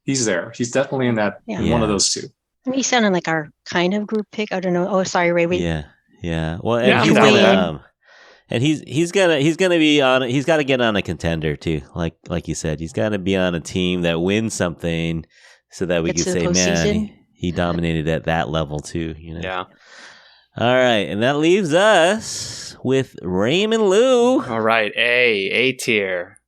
he's there. He's definitely in that one of those two. I mean, he sounded like our kind of group pick. I don't know. Oh, sorry, Ray. Wait. Yeah. Well, and he's gonna, and he's gonna be on. He's got to get on a contender too. Like you said, he's got to be on a team that wins something, so that we can say, man, he dominated at that level too. Yeah. All right, and that leaves us with Raymond Liu. All right, A tier.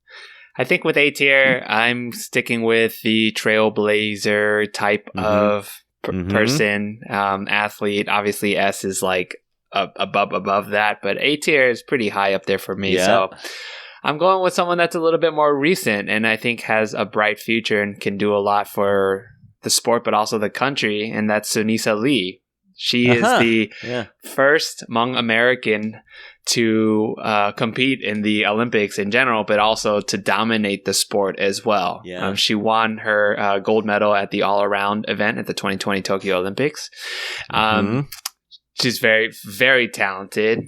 I think with A tier, I'm sticking with the trailblazer type of person, athlete. Obviously, S is like above that, but A tier is pretty high up there for me. Yeah. So I'm going with someone that's a little bit more recent and I think has a bright future and can do a lot for the sport, but also the country. And that's Sunisa Lee. She is the first Hmong American to compete in the Olympics in general, but also to dominate the sport as well. Yeah. She won her gold medal at the all-around event at the 2020 Tokyo Olympics. She's very, very talented.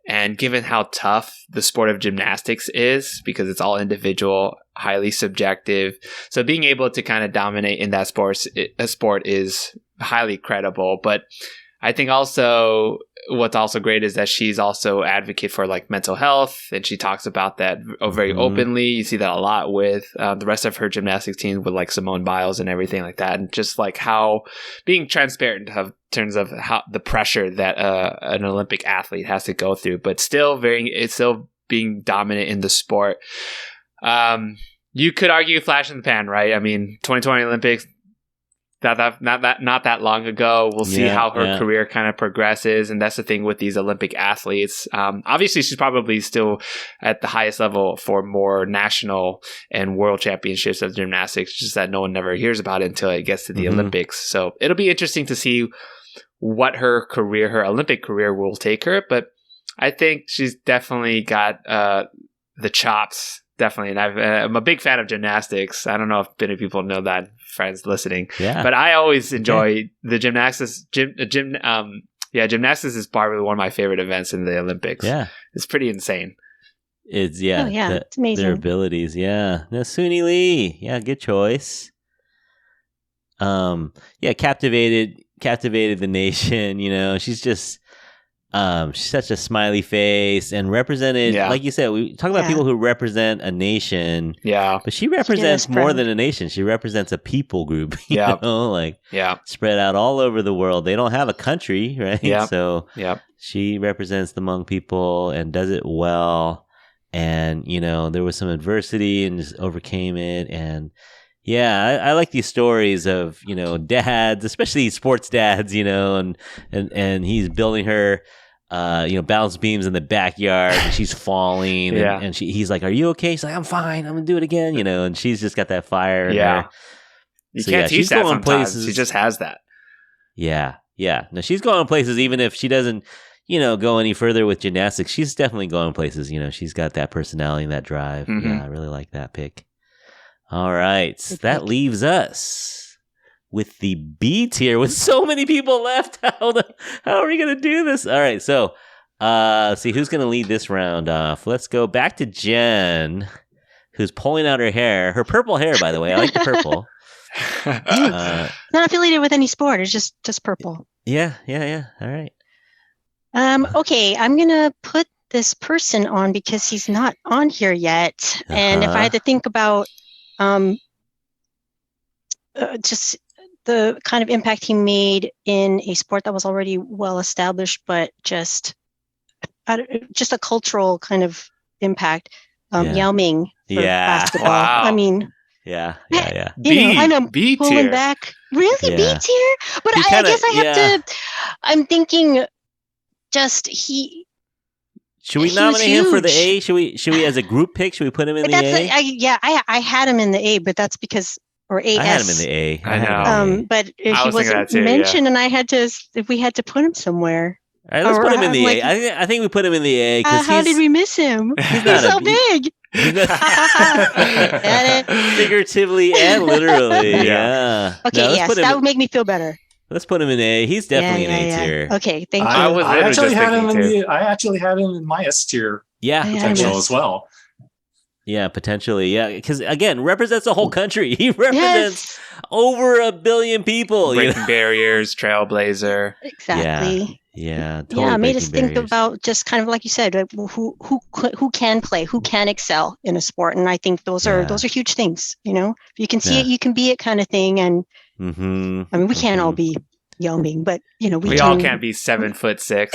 And given how tough the sport of gymnastics is, because it's all individual, highly subjective, so being able to kind of dominate in that sport is highly credible. But I think also what's also great is that she's also advocate for like mental health, and she talks about that very openly. You see that a lot with the rest of her gymnastics team, with like Simone Biles and everything like that, and just like how being transparent in terms of how the pressure that an Olympic athlete has to go through, but still being dominant in the sport. You could argue flash in the pan, right? I mean, 2020 Olympics. Not that long ago. We'll see how her career kind of progresses, and that's the thing with these Olympic athletes. Obviously, she's probably still at the highest level for more national and world championships of gymnastics, just that no one never hears about it until it gets to the Olympics. So it'll be interesting to see what her Olympic career will take her, but I think she's definitely got the chops. Definitely. And I'm a big fan of gymnastics. I don't know if many people know that, friends listening. Yeah. But I always enjoy the gymnastics. Gymnastics is probably one of my favorite events in the Olympics. Yeah. It's pretty insane. It's it's amazing. Their abilities. Yeah. No, Suni Lee. Yeah, good choice. Captivated the nation, she's just she's such a smiley face and represented, like you said, we talk about people who represent a nation. Yeah. But she represents more than a nation. She represents a people group, spread out all over the world. They don't have a country, right? Yeah. So she represents the Hmong people and does it well. And, there was some adversity and just overcame it. And I like these stories of, dads, especially sports dads, and he's building her balance beams in the backyard, and she's falling, and he's like, "Are you okay?" She's like, "I'm fine. I'm gonna do it again," and she's just got that fire. In her. You can't teach that sometimes. Places. She just has that. Yeah. No, she's going places even if she doesn't, go any further with gymnastics. She's definitely going places. She's got that personality and that drive. Yeah, I really like that pick. All right, that leaves us with the B tier with so many people left. How are we going to do this? All right, so let's see who's going to lead this round off. Let's go back to Jen, who's pulling out her hair. Her purple hair, by the way. I like the purple. Not affiliated with any sport. It's just purple. Yeah. All right. Okay, I'm going to put this person on because he's not on here yet. And if I had to think about just the kind of impact he made in a sport that was already well established, but just a cultural kind of impact. Yao Ming for basketball. Wow. I mean, yeah. I know B pulling tier. Back. Really, B tier? But I guess I have to. I'm thinking, Should we nominate him for the A? Should we as a group pick? Should we put him in the A? I had him in the A, but that's because. Or AS. I had him in the A. I know. But he wasn't mentioned, and if we had to put him somewhere. All right, let's put him in the A. I think we put him in the A because how did we miss him? He's so big. Figuratively and literally. Yeah. Okay, yes, that would make me feel better. Let's put him in A. He's definitely an A tier. Okay, thank you. I actually had him in my S tier. Yeah, potential as well. Yeah, potentially. Yeah, because again, represents the whole country. He represents over 1 billion people. Breaking barriers, trailblazer. Exactly. Yeah. Totally yeah, it made us think about just kind of like you said, who can play, who can excel in a sport, and I think those are huge things. You know, if you can see it, you can be it, kind of thing. And I mean, we can't all be Yao Ming, but you know, we all can't be 7'6".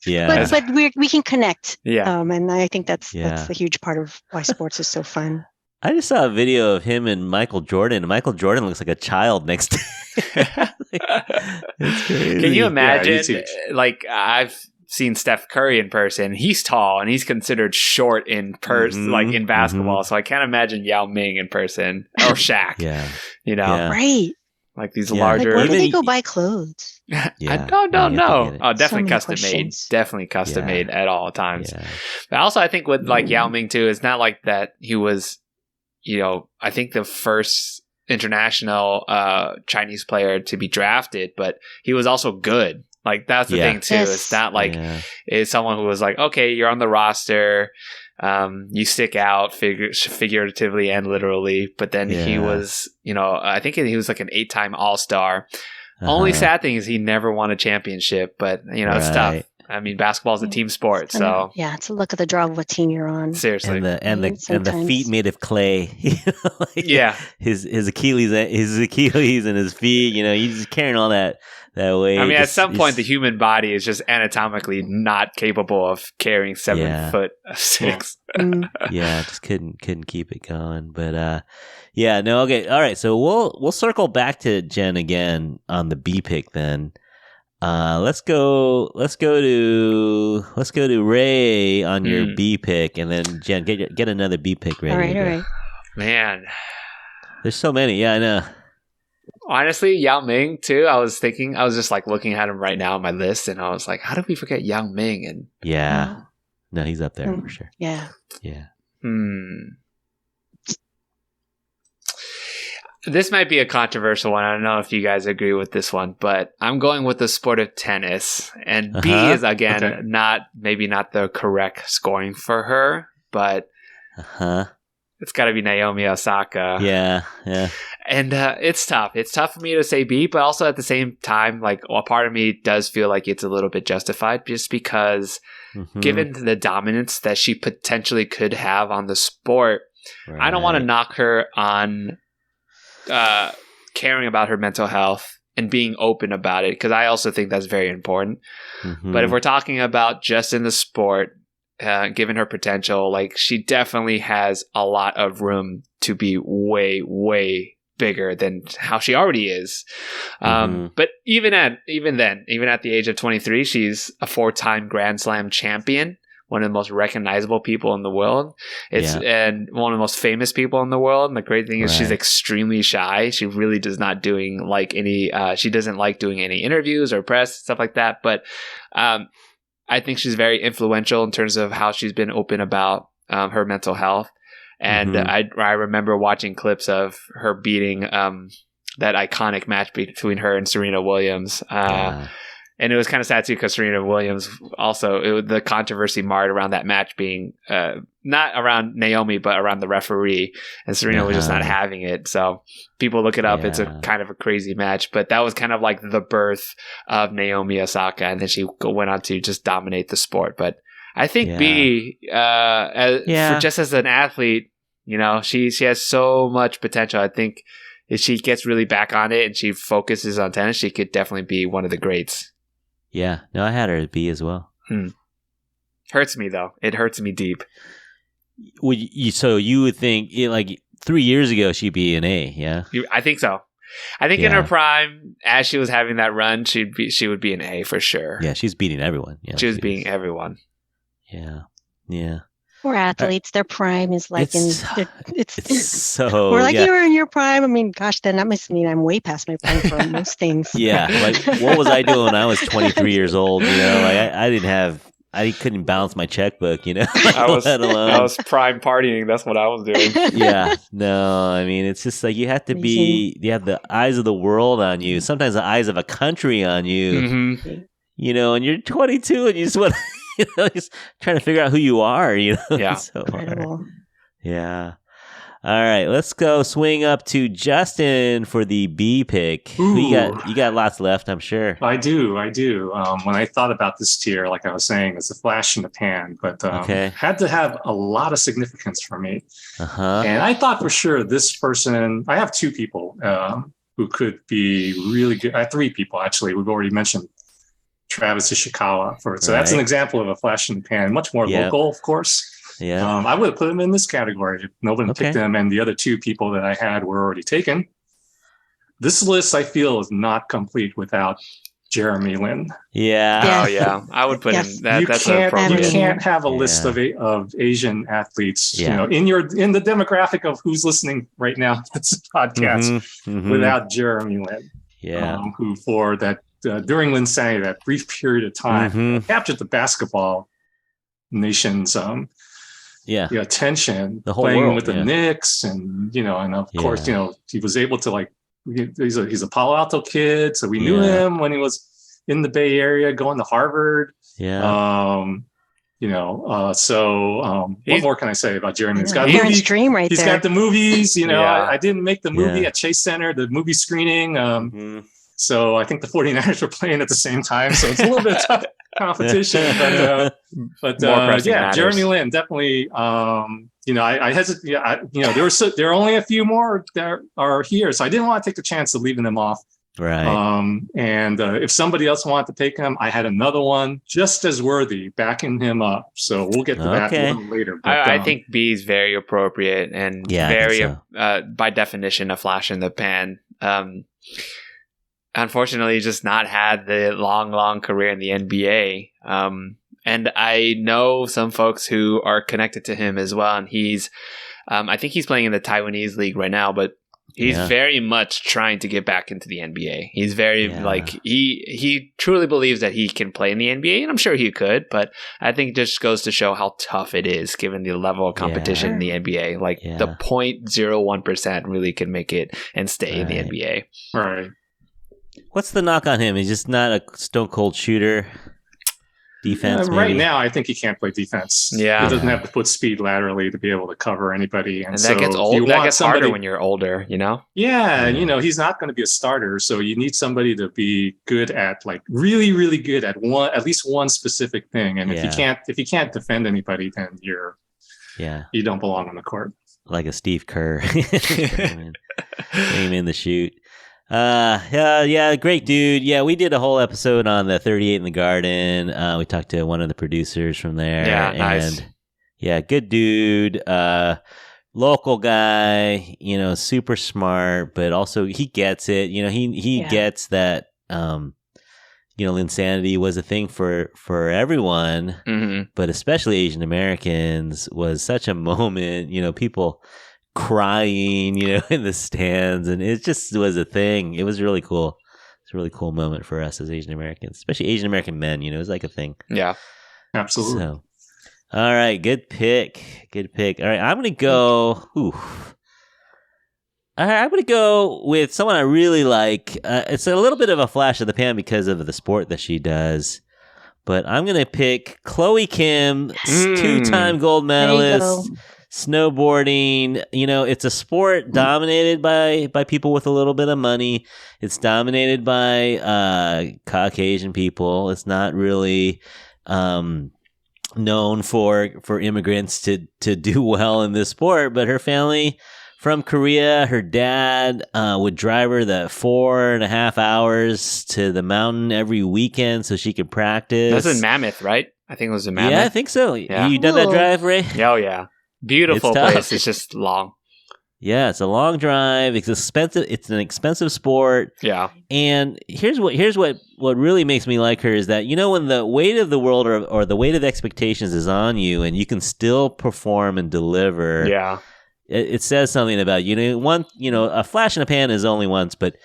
Yeah, but we can connect. Yeah, and I think that's a huge part of why sports is so fun. I just saw a video of him and Michael Jordan. And Michael Jordan looks like a child next to him. It's crazy. Can you imagine? Like I've seen Steph Curry in person. He's tall and he's considered short in like in basketball. So I can't imagine Yao Ming in person or Shaq. You know, right? Like these larger. Like, where do they go buy clothes? I don't know. Oh, definitely custom made. Definitely custom made at all times. But also, I think with like Yao Ming too, it's not like that he was, you know, I think the first international Chinese player to be drafted, but he was also good. Like that's the thing too. It's not like it's someone who was like, okay, you're on the roster. You stick out figuratively and literally, but then he was, you know, I think he was like an 8-time All-Star. Only sad thing is he never won a championship, but you know, it's tough. I mean, basketball is a team sport, so it's a look at the draw of what team you're on. Seriously, and the feet made of clay. You know, like his Achilles and his feet. You know, he's just carrying all that weight. I mean, at some point, the human body is just anatomically not capable of carrying 7'6". Just couldn't keep it going. But okay, all right. So we'll circle back to Jen again on the B pick then. Let's go to Ray on your B pick, and then Jen get another B pick ready. All right. Man, there's so many. Yeah, I know. Honestly, Yao Ming too. I was just like looking at him right now on my list, and I was like, how did we forget Yao Ming? And no, he's up there for sure. Yeah. This might be a controversial one. I don't know if you guys agree with this one, but I'm going with the sport of tennis. And B is, again, not the correct scoring for her, but it's got to be Naomi Osaka. Yeah. And it's tough. It's tough for me to say B, but also at the same time, like a part of me does feel like it's a little bit justified just because given the dominance that she potentially could have on the sport, I don't want to knock her on caring about her mental health and being open about it, because I also think that's very important. But if we're talking about just in the sport, given her potential, like she definitely has a lot of room to be way, way bigger than how she already is. But even at the age of 23, she's a 4-time Grand Slam champion, one of the most recognizable people in the world. And one of the most famous people in the world. And the great thing is she's extremely shy. She really does not she doesn't like doing any interviews or press, stuff like that. But I think she's very influential in terms of how she's been open about her mental health. And I remember watching clips of her beating that iconic match between her and Serena Williams. And it was kind of sad too, because Serena Williams also, the controversy marred around that match being not around Naomi, but around the referee, and Serena was just not having it. So people look it up. It's a kind of a crazy match, but that was kind of like the birth of Naomi Osaka. And then she went on to just dominate the sport. But I think B, for just as an athlete, you know, she has so much potential. I think if she gets really back on it and she focuses on tennis, she could definitely be one of the greats. Yeah, no, I had her at B as well. Hurts me though. It hurts me deep. So you would think, like 3 years ago, she'd be an A, yeah? I think so. I think in her prime, as she was having that run, she would be an A for sure. Yeah, she's beating everyone. Yeah, she was beating everyone. Yeah. Poor athletes, their prime is like it's so. We're like, you were in your prime. I mean, gosh, then that must mean I'm way past my prime for most things. Yeah, like what was I doing when I was 23 years old? You know, like I couldn't balance my checkbook. You know, I was prime partying. That's what I was doing. Yeah, no, I mean, it's just like you have to you have the eyes of the world on you. Sometimes the eyes of a country on you. Mm-hmm. You know, and you're 22 and you just want. Just trying to figure out who you are, you know? Yeah. So incredible. Yeah. All right, let's go swing up to Justin for the B pick. You got lots left, I'm sure. I do. When I thought about this tier, like I was saying, it's a flash in the pan, but had to have a lot of significance for me. And I thought for sure this person, I have two people who could be really good. I have three people, actually. We've already mentioned Travis Ishikawa so that's an example of a flash in the pan, much more local, of course. Yeah, I would have put him in this category if nobody picked him, and the other two people that I had were already taken. This list, I feel, is not complete without Jeremy Lin. Yeah. Oh yeah, I would put him. You can't have a list of Asian athletes, you know, in the demographic of who's listening right now to this podcast without Jeremy Lin. Yeah, who for that. During Linsanity, that brief period of time, captured the basketball nation's attention, the whole playing world, with the Knicks, and and of course, he was able to he's a Palo Alto kid, so we knew him when he was in the Bay Area, going to Harvard. Yeah. What more can I say about Jeremy? He's got Parents' dream right there. He's got the movies. I didn't make the movie at Chase Center, the movie screening. So I think the 49ers were playing at the same time. So it's a little bit of tough competition. But Jeremy Lin, definitely, I hesitate. There are only a few more that are here. So I didn't want to take the chance of leaving them off. Right. If somebody else wanted to take him, I had another one just as worthy, backing him up. So we'll get to that a little later. But, I think B is very appropriate and very, by definition, a flash in the pan. Unfortunately, just not had the long career in the NBA. And I know some folks who are connected to him as well. And he's, I think he's playing in the Taiwanese league right now, but he's very much trying to get back into the NBA. He's very he truly believes that he can play in the NBA, and I'm sure he could, but I think it just goes to show how tough it is given the level of competition in the NBA. The 0.01% really can make it and stay in the NBA. Right. What's the knock on him? He's just not a stone cold shooter. Defense. Right now, I think he can't play defense. Yeah, he doesn't have to put speed laterally to be able to cover anybody, and that gets old. That gets harder when you're older. Yeah, he's not going to be a starter, so you need somebody to be good at really, really good at at least one specific thing. And if you can't defend anybody, then you don't belong on the court. Like a Steve Kerr, aim in the shoot. Great dude. Yeah, we did a whole episode on the 38 in the Garden. We talked to one of the producers from there. Yeah, nice. And good dude. Local guy, super smart, but also he gets it. He gets that, Linsanity was a thing for everyone, but especially Asian Americans was such a moment, people crying, in the stands, and it just was a thing. It was really cool. It's a really cool moment for us as Asian Americans, especially Asian American men. It was like a thing. Yeah, absolutely. So, all right, good pick. All right, I'm gonna go. I'm gonna go with someone I really like. It's a little bit of a flash of the pan because of the sport that she does, but I'm gonna pick Chloe Kim, 2-time gold medalist. Snowboarding, it's a sport dominated by people with a little bit of money. It's dominated by Caucasian people. It's not really known for immigrants to do well in this sport. But her family from Korea, her dad would drive her the 4.5 hours to the mountain every weekend so she could practice. That's in Mammoth, right? I think it was in Mammoth. Yeah, I think so. Yeah. You done that drive, Ray? Oh, yeah. Beautiful place. It's just long. Yeah, it's a long drive. It's expensive. It's an expensive sport. Yeah. And here's what really makes me like her is that, when the weight of the world or the weight of expectations is on you and you can still perform and deliver. Yeah. It says something about a flash in the pan is only once, but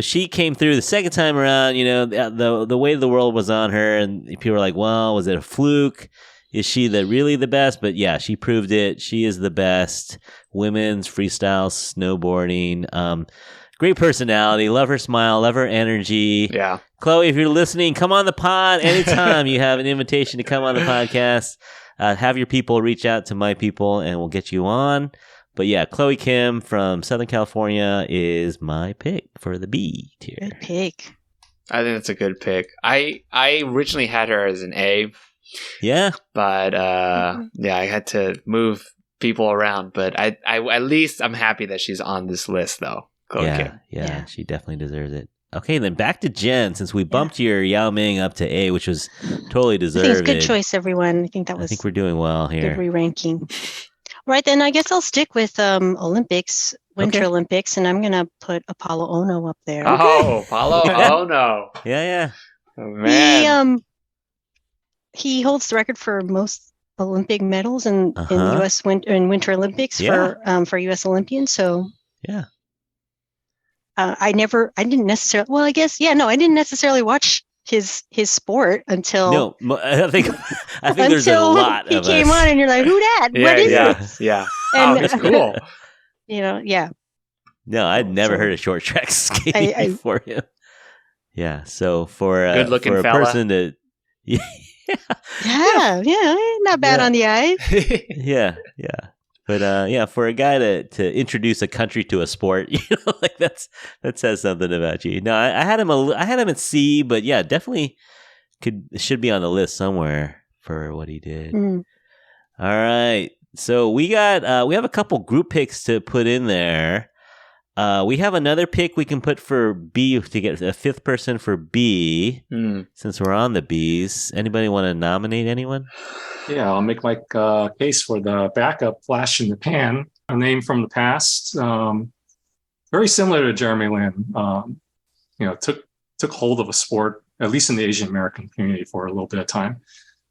she came through the second time around. The weight of the world was on her, and people were like, "Well, was it a fluke? Is she really the best?" But yeah, she proved it. She is the best. Women's freestyle snowboarding. Great personality. Love her smile. Love her energy. Yeah. Chloe, if you're listening, come on the pod anytime. You have an invitation to come on the podcast. Have your people reach out to my people, and we'll get you on. But yeah, Chloe Kim from Southern California is my pick for the B tier. Good pick. I think that's a good pick. I originally had her as an A. Yeah. But I had to move people around. But I at least I'm happy that she's on this list, though. Chloe Kim. Yeah, she definitely deserves it. Okay, then back to Jen, since we bumped your Yao Ming up to A, which was totally deserved. I think it's a good choice, everyone. I think we're doing well here. Good re-ranking. Right, then I guess I'll stick with Olympics, Winter Olympics, and I'm going to put Apollo Ono up there. Oh, Apollo Ono. Yeah. Oh, man. He holds the record for most Olympic medals in U.S. Winter Olympics for U.S. Olympians. So yeah, I didn't necessarily watch his sport until I think there's a lot he of came on and you're like, who dat? What is this? Yeah. And, that's cool. Yeah. No, I'd never heard of short track skating before him. Yeah, so for a person to not bad on the eyes. yeah. But for a guy to introduce a country to a sport, that says something about you. No, I had him at C, but yeah, definitely should be on the list somewhere for what he did. All right, so we have a couple group picks to put in there. We have another pick we can put for B to get a fifth person for B. Since we're on the Bs, anybody want to nominate anyone? Yeah, I'll make my case for the backup flash in the pan, a name from the past. Very similar to Jeremy Lin. Took hold of a sport, at least in the Asian American community, for a little bit of time.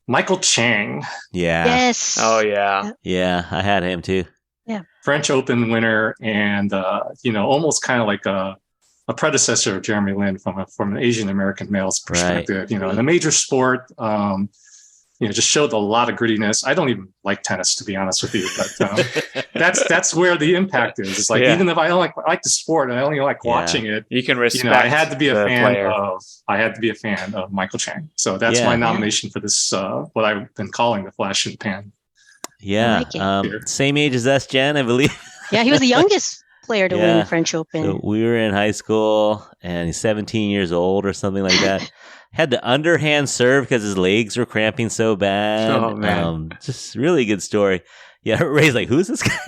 Michael Chang. Yeah. Yes. Oh, yeah. Yeah, I had him too. Yeah. French Open winner, and almost kind of like a predecessor of Jeremy Lin from an Asian American male's perspective. Right. In a major sport, just showed a lot of grittiness. I don't even like tennis, to be honest with you, but that's where the impact is. It's like even if I only like the sport and I only like watching it, you can respect. I had to be a fan of Michael Chang. So that's my nomination for this. What I've been calling the flash in the pan. Yeah, same age as us, Jen, I believe. Yeah, he was the youngest player to win the French Open. So we were in high school, and he's 17 years old or something like that. Had the underhand serve because his legs were cramping so bad. Oh, man. Just really good story. Yeah, Ray's like, who's this guy?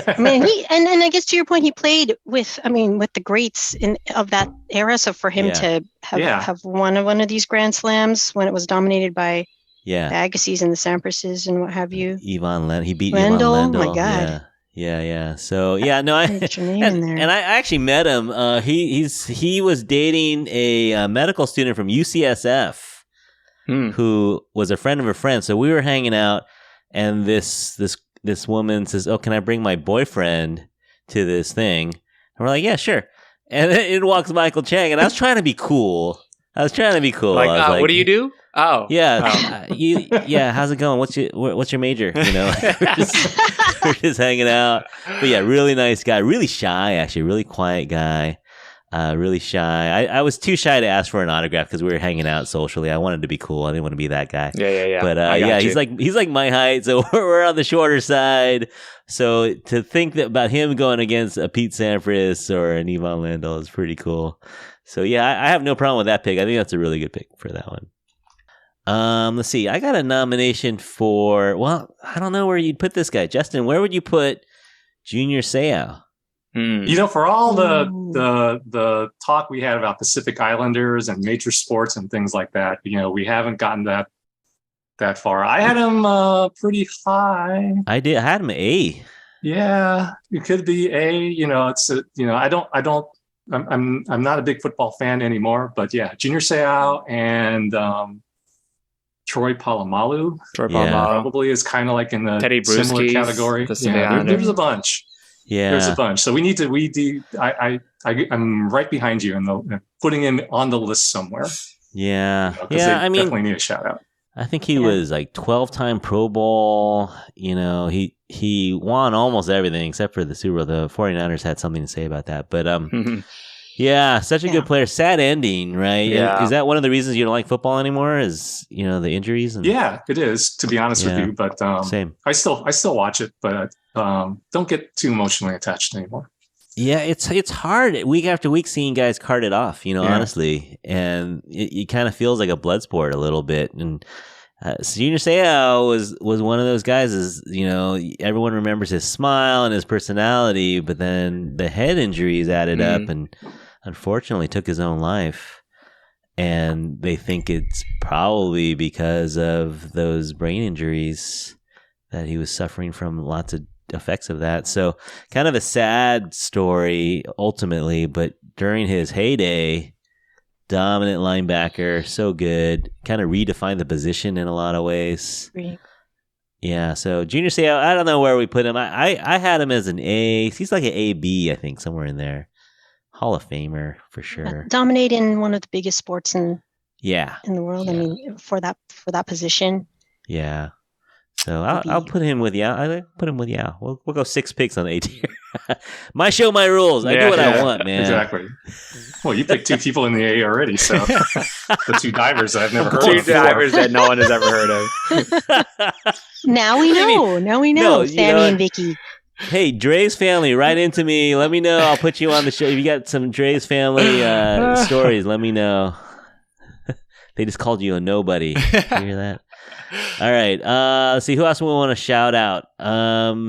I mean, and I guess to your point, he played with the greats of that era. So for him to have won one of these Grand Slams when it was dominated by the Agassiz and the Samprases and what have you. Yvonne Lendl. He beat Lendl. Yvonne Lendl. Oh my God. Yeah. So and I actually met him. He was dating a medical student from UCSF who was a friend of a friend. So we were hanging out, and this woman says, "Oh, can I bring my boyfriend to this thing?" And we're like, "Yeah, sure." And then in walks Michael Chang, and I was trying to be cool. Like, I was like, what do you do? Oh, yeah. How's it going? What's your major? We're just hanging out. But yeah, really nice guy. Really shy, actually. Really quiet guy. Really shy. I was too shy to ask for an autograph because we were hanging out socially. I wanted to be cool. I didn't want to be that guy. Yeah. But he's like my height, so we're on the shorter side. So to think about him going against a Pete Sampras or an Yvonne Lendl is pretty cool. So yeah, I have no problem with that pick. I think that's a really good pick for that one. Let's see. I got a nomination for. Well, I don't know where you'd put this guy, Justin. Where would you put Junior Seau? For all the talk we had about Pacific Islanders and major sports and things like that, we haven't gotten that far. I had him pretty high. I did. I had him A. Yeah, it could be I'm not a big football fan anymore, but yeah, Junior Seau and Troy Polamalu. Probably is kind of like in the Teddy similar Bruschi's, category. There's a bunch. Yeah, there's a bunch. So I'm right behind you in putting him on the list somewhere. Yeah, they definitely need a shout out. I think he was like 12-time Pro Bowl. He won almost everything except for the Super Bowl. The 49ers had something to say about that. But yeah, such a good player. Sad ending, right? Yeah. Is that one of the reasons you don't like football anymore? Is the injuries? Yeah, it is, to be honest with you. But same. I still watch it, but don't get too emotionally attached anymore. Yeah, it's hard week after week seeing guys carted off, honestly. And it kind of feels like a blood sport a little bit. And Junior Seau was one of those guys, everyone remembers his smile and his personality, but then the head injuries added up and unfortunately took his own life. And they think it's probably because of those brain injuries that he was suffering from, lots of effects of that. So kind of a sad story ultimately, but during his heyday, dominant linebacker, so good, kind of redefined the position in a lot of ways. Right. Yeah, so Junior Seau, I don't know where we put him. I had him as an A. He's like an AB, I think, somewhere in there. Hall of Famer for sure. Dominating one of the biggest sports in the world. I mean, for that position. Yeah. So I'll put him with Yao. I put him with Yao. We'll go 6 picks on the A tier. My show, my rules. I do what I want, man. Exactly. Well, you picked 2 people in the A already, so the 2 divers I've never heard of. 2 divers that no one has ever heard of. Now we know. No, Sammy and Vicky. Hey, Dre's family, write into me. Let me know. I'll put you on the show. If you got some Dre's family stories, let me know. They just called you a nobody. You hear that? All right. Let's see. Who else we want to shout out? I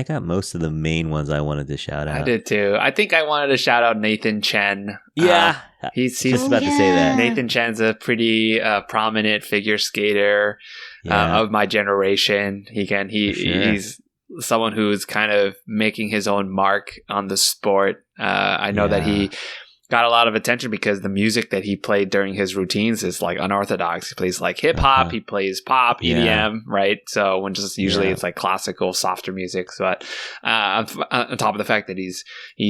got most of the main ones I wanted to shout out. I did too. I think I wanted to shout out Nathan Chen. Yeah. He's just about to say that. Nathan Chen's a pretty prominent figure skater of my generation. He's someone who's kind of making his own mark on the sport. I know that he got a lot of attention because the music that he played during his routines is like unorthodox. He plays like hip hop, he plays pop, EDM, right? So when just usually it's like classical, softer music. But on top of the fact that he's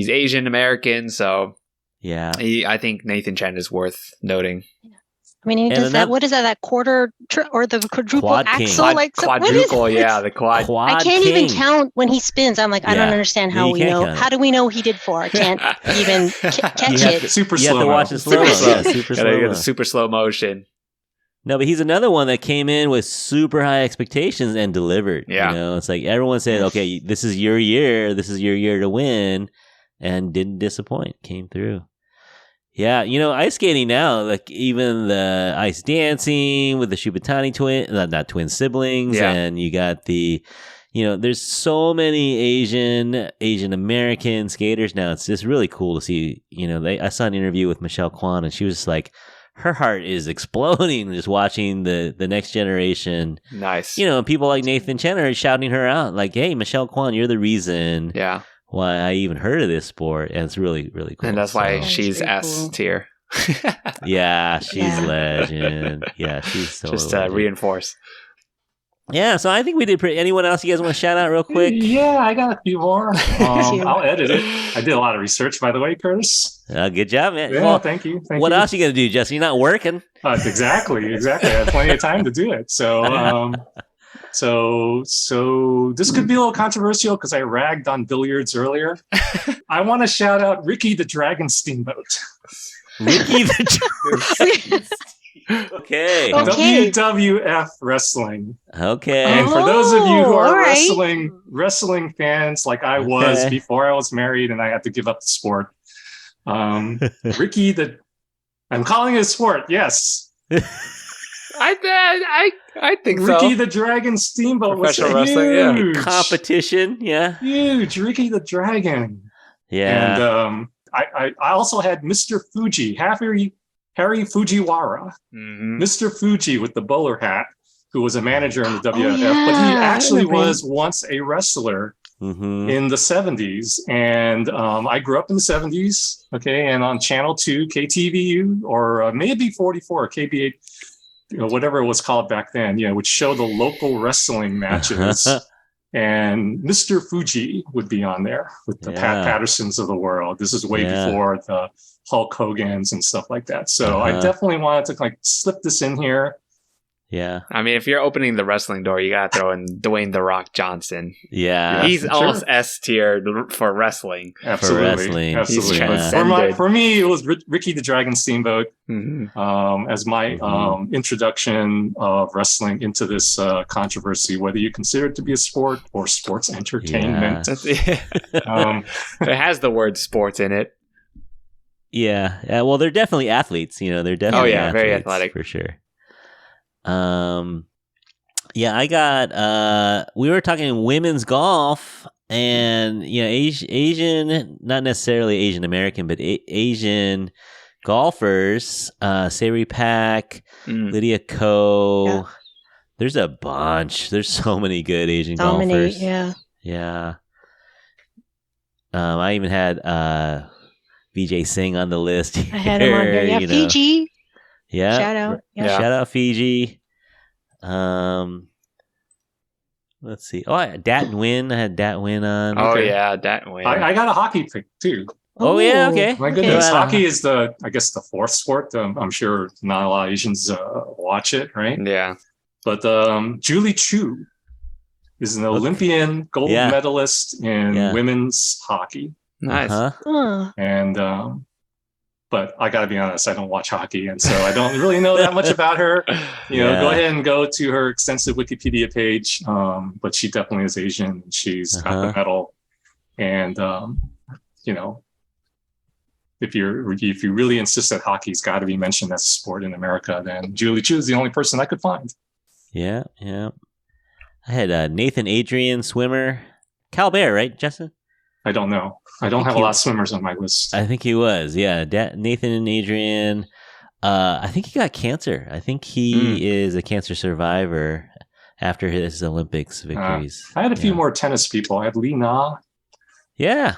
Asian American, so I think Nathan Chen is worth noting. I mean, he does that. What is that? That quarter or the quadruple quad axle? Quadruple, the quad. I can't even count when he spins. I'm like, I don't understand how we know. How do we know he did 4? I can't even catch it. Super slow. You have to watch it slow. Super slow motion. No, but he's another one that came in with super high expectations and delivered. Yeah. It's like everyone said, okay, this is your year. This is your year to win, and didn't disappoint. Came through. Yeah, ice skating now, like even the ice dancing with the Shubitani not twin siblings, and you got the, there's so many Asian American skaters now. It's just really cool to see. I saw an interview with Michelle Kwan, and she was just like, her heart is exploding just watching the next generation. Nice. People like Nathan Chen are shouting her out, like, "Hey, Michelle Kwan, you're the reason." Yeah. Why I even heard of this sport, and it's really, really cool. And that's why she's S tier. Yeah, she's legend. Yeah, she's so just reinforce. Yeah, so I think we did pretty. Anyone else you guys want to shout out real quick? Yeah, I got a few more. I'll edit it. I did a lot of research, by the way, Curtis. Good job, man. Yeah, thank you. What else are you gonna do, Justin? You're not working. Exactly. I had plenty of time to do it. So. So this could be a little controversial because I ragged on billiards earlier. I want to shout out Ricky the Dragon Steamboat. Ricky the Dragon. Okay. WWF Wrestling. Okay. And for those of you who are wrestling fans like I was before I was married and I had to give up the sport, Ricky I'm calling it a sport, yes. I think Ricky so. Ricky the Dragon Steamboat was a huge competition. Yeah, huge. Ricky the Dragon. Yeah, and I also had Mr. Fuji, Harry Fujiwara, Mr. Fuji with the bowler hat, who was a manager in the WWF, but he actually was once a wrestler in the 70s. And I grew up in the 70s, okay, and on Channel 2, KTVU, or maybe 44, KB8, whatever it was called back then, would show the local wrestling matches. And Mr. Fuji would be on there with the Pat Pattersons of the world. This is way before the Hulk Hogan's and stuff like that. So I definitely wanted to slip this in here. Yeah. I mean, if you're opening the wrestling door, you got to throw in Dwayne "The Rock" Johnson. Yeah. He's almost S tier for wrestling. Absolutely. For wrestling. Absolutely. Yeah. For me, it was Ricky the Dragon Steamboat as my introduction of wrestling into this controversy, whether you consider it to be a sport or sports entertainment. Yeah. It has the word sports in it. Yeah. Well, they're definitely athletes. They're definitely athletes, very athletic. For sure. I got we were talking women's golf, and Asian, not necessarily Asian American, but Asian golfers, Sari Pak, Lydia Ko. Yeah. There's a bunch. There's so many good Asian golfers. Yeah. I even had Vijay Singh on the list here. I had him on here. Yeah, Fiji. Yeah. Shout out. Yeah. Shout out Fiji. Let's see. Oh, Dat Nguyen. I had Dat Nguyen on. Oh, yeah, Dat Nguyen. I got a hockey pick, too. Oh, yeah, okay. My goodness. Hockey is the fourth sport. I'm sure not a lot of Asians watch it, right? Yeah. But Julie Chu is an Olympian gold medalist in women's hockey. Nice. And but I got to be honest, I don't watch hockey, and so I don't really know that much about her. Go ahead and go to her extensive Wikipedia page. But she definitely is Asian. She's got the medal, and if you really insist that hockey's got to be mentioned as a sport in America, then Julie Chu is the only person I could find. Yeah. I had Nathan Adrian, swimmer. Cal Bear, right, Justin? I don't know. I don't have a lot of swimmers on my list. I think he was, Nathan and Adrian. I think he got cancer. I think he is a cancer survivor after his Olympics victories. I had a few more tennis people. I had Lee Na. Yeah.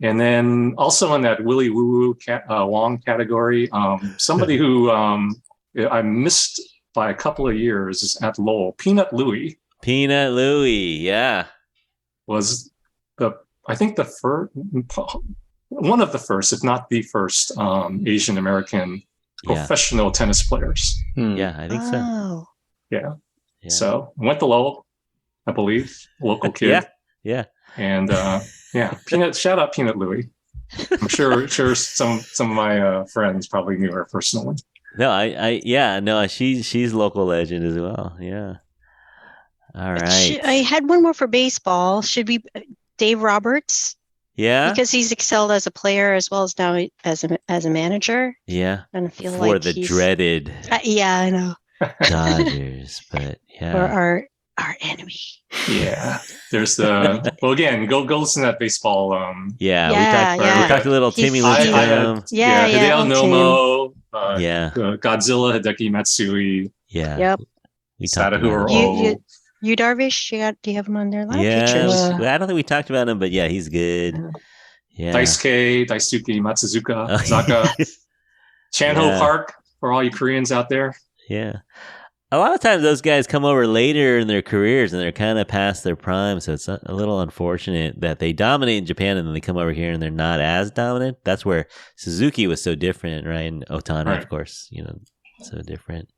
And then also in that Willy Woo Wong category, somebody who I missed by a couple of years is at Lowell. Peanut Louie. Peanut Louie, yeah. Was I think one of the first, if not the first, Asian American professional tennis players. Yeah, I think so. Yeah. So I went to Lowell, I believe, local kid. Yeah. And shout out Peanut Louie. I'm sure some of my friends probably knew her personally. No, she's local legend as well. Yeah. All right. I had one more for baseball. Should we? Dave Roberts. Yeah. Because he's excelled as a player as well as now as a manager. Yeah. And I feel for the dreaded. I know. Dodgers, but or our enemy. Yeah. There's again, go listen to that baseball. We talked a little Timmy Lincecum. Hideo Nomo. Godzilla, Hideki Matsui. Yeah. Yep. Sadaharu. You Darvish, do you have him on there? A lot of pictures. I don't think we talked about him, but he's good. Daisuke, Daisuke Matsuzuka, Zaka, Chanho Park for all you Koreans out there. Yeah. A lot of times those guys come over later in their careers and they're kind of past their prime, so it's a little unfortunate that they dominate in Japan and then they come over here and they're not as dominant. That's where Suzuki was so different, right? And Otani, of course, so different.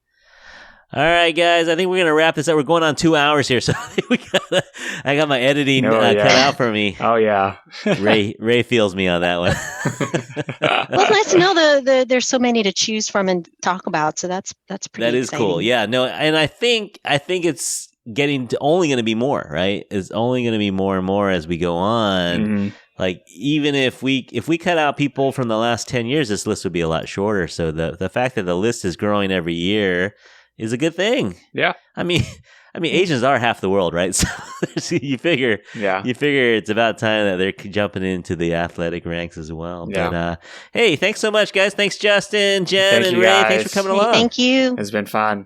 All right, guys, I think we're going to wrap this up. We're going on 2 hours here, so I got my editing cut out for me. Oh, yeah. Ray feels me on that one. Well, it's nice to know there's so many to choose from and talk about, so that's pretty That is exciting. cool. Yeah, no, and I think it's only going to be more, right? It's only going to be more and more as we go on. Mm-hmm. Like, even if we cut out people from the last 10 years, this list would be a lot shorter. So the fact that the list is growing every year is a good thing. Yeah. I mean, Asians are half the world, right? So you figure it's about time that they're jumping into the athletic ranks as well. Yeah. But hey, thanks so much, guys. Thanks, Justin, Jen, and Ray. Thanks for coming along. Thank you. It's been fun.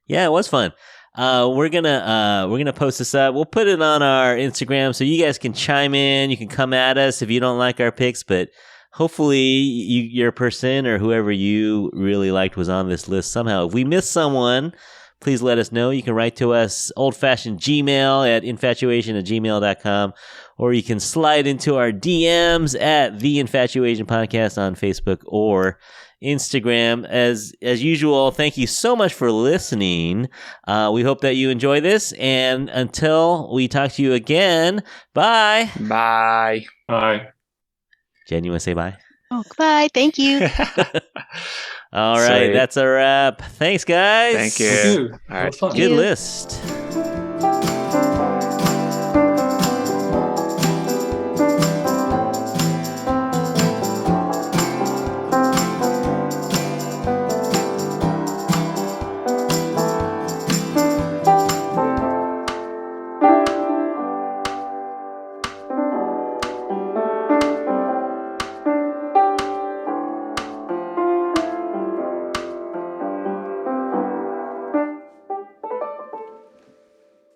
Yeah, it was fun. we're gonna post this up. We'll put it on our Instagram so you guys can chime in. You can come at us if you don't like our picks, but hopefully your person or whoever you really liked was on this list somehow. If we missed someone, please let us know. You can write to us old-fashioned Gmail at infatuasian@gmail.com, or you can slide into our DMs at the Infatuasian Podcast on Facebook or Instagram. As usual, thank you so much for listening. We hope that you enjoy this, and until we talk to you again, bye. Bye. Bye. Jen, you want to say bye? Oh, goodbye. Thank you. All right, that's a wrap. Thanks, guys. Thank you. All right. Good list.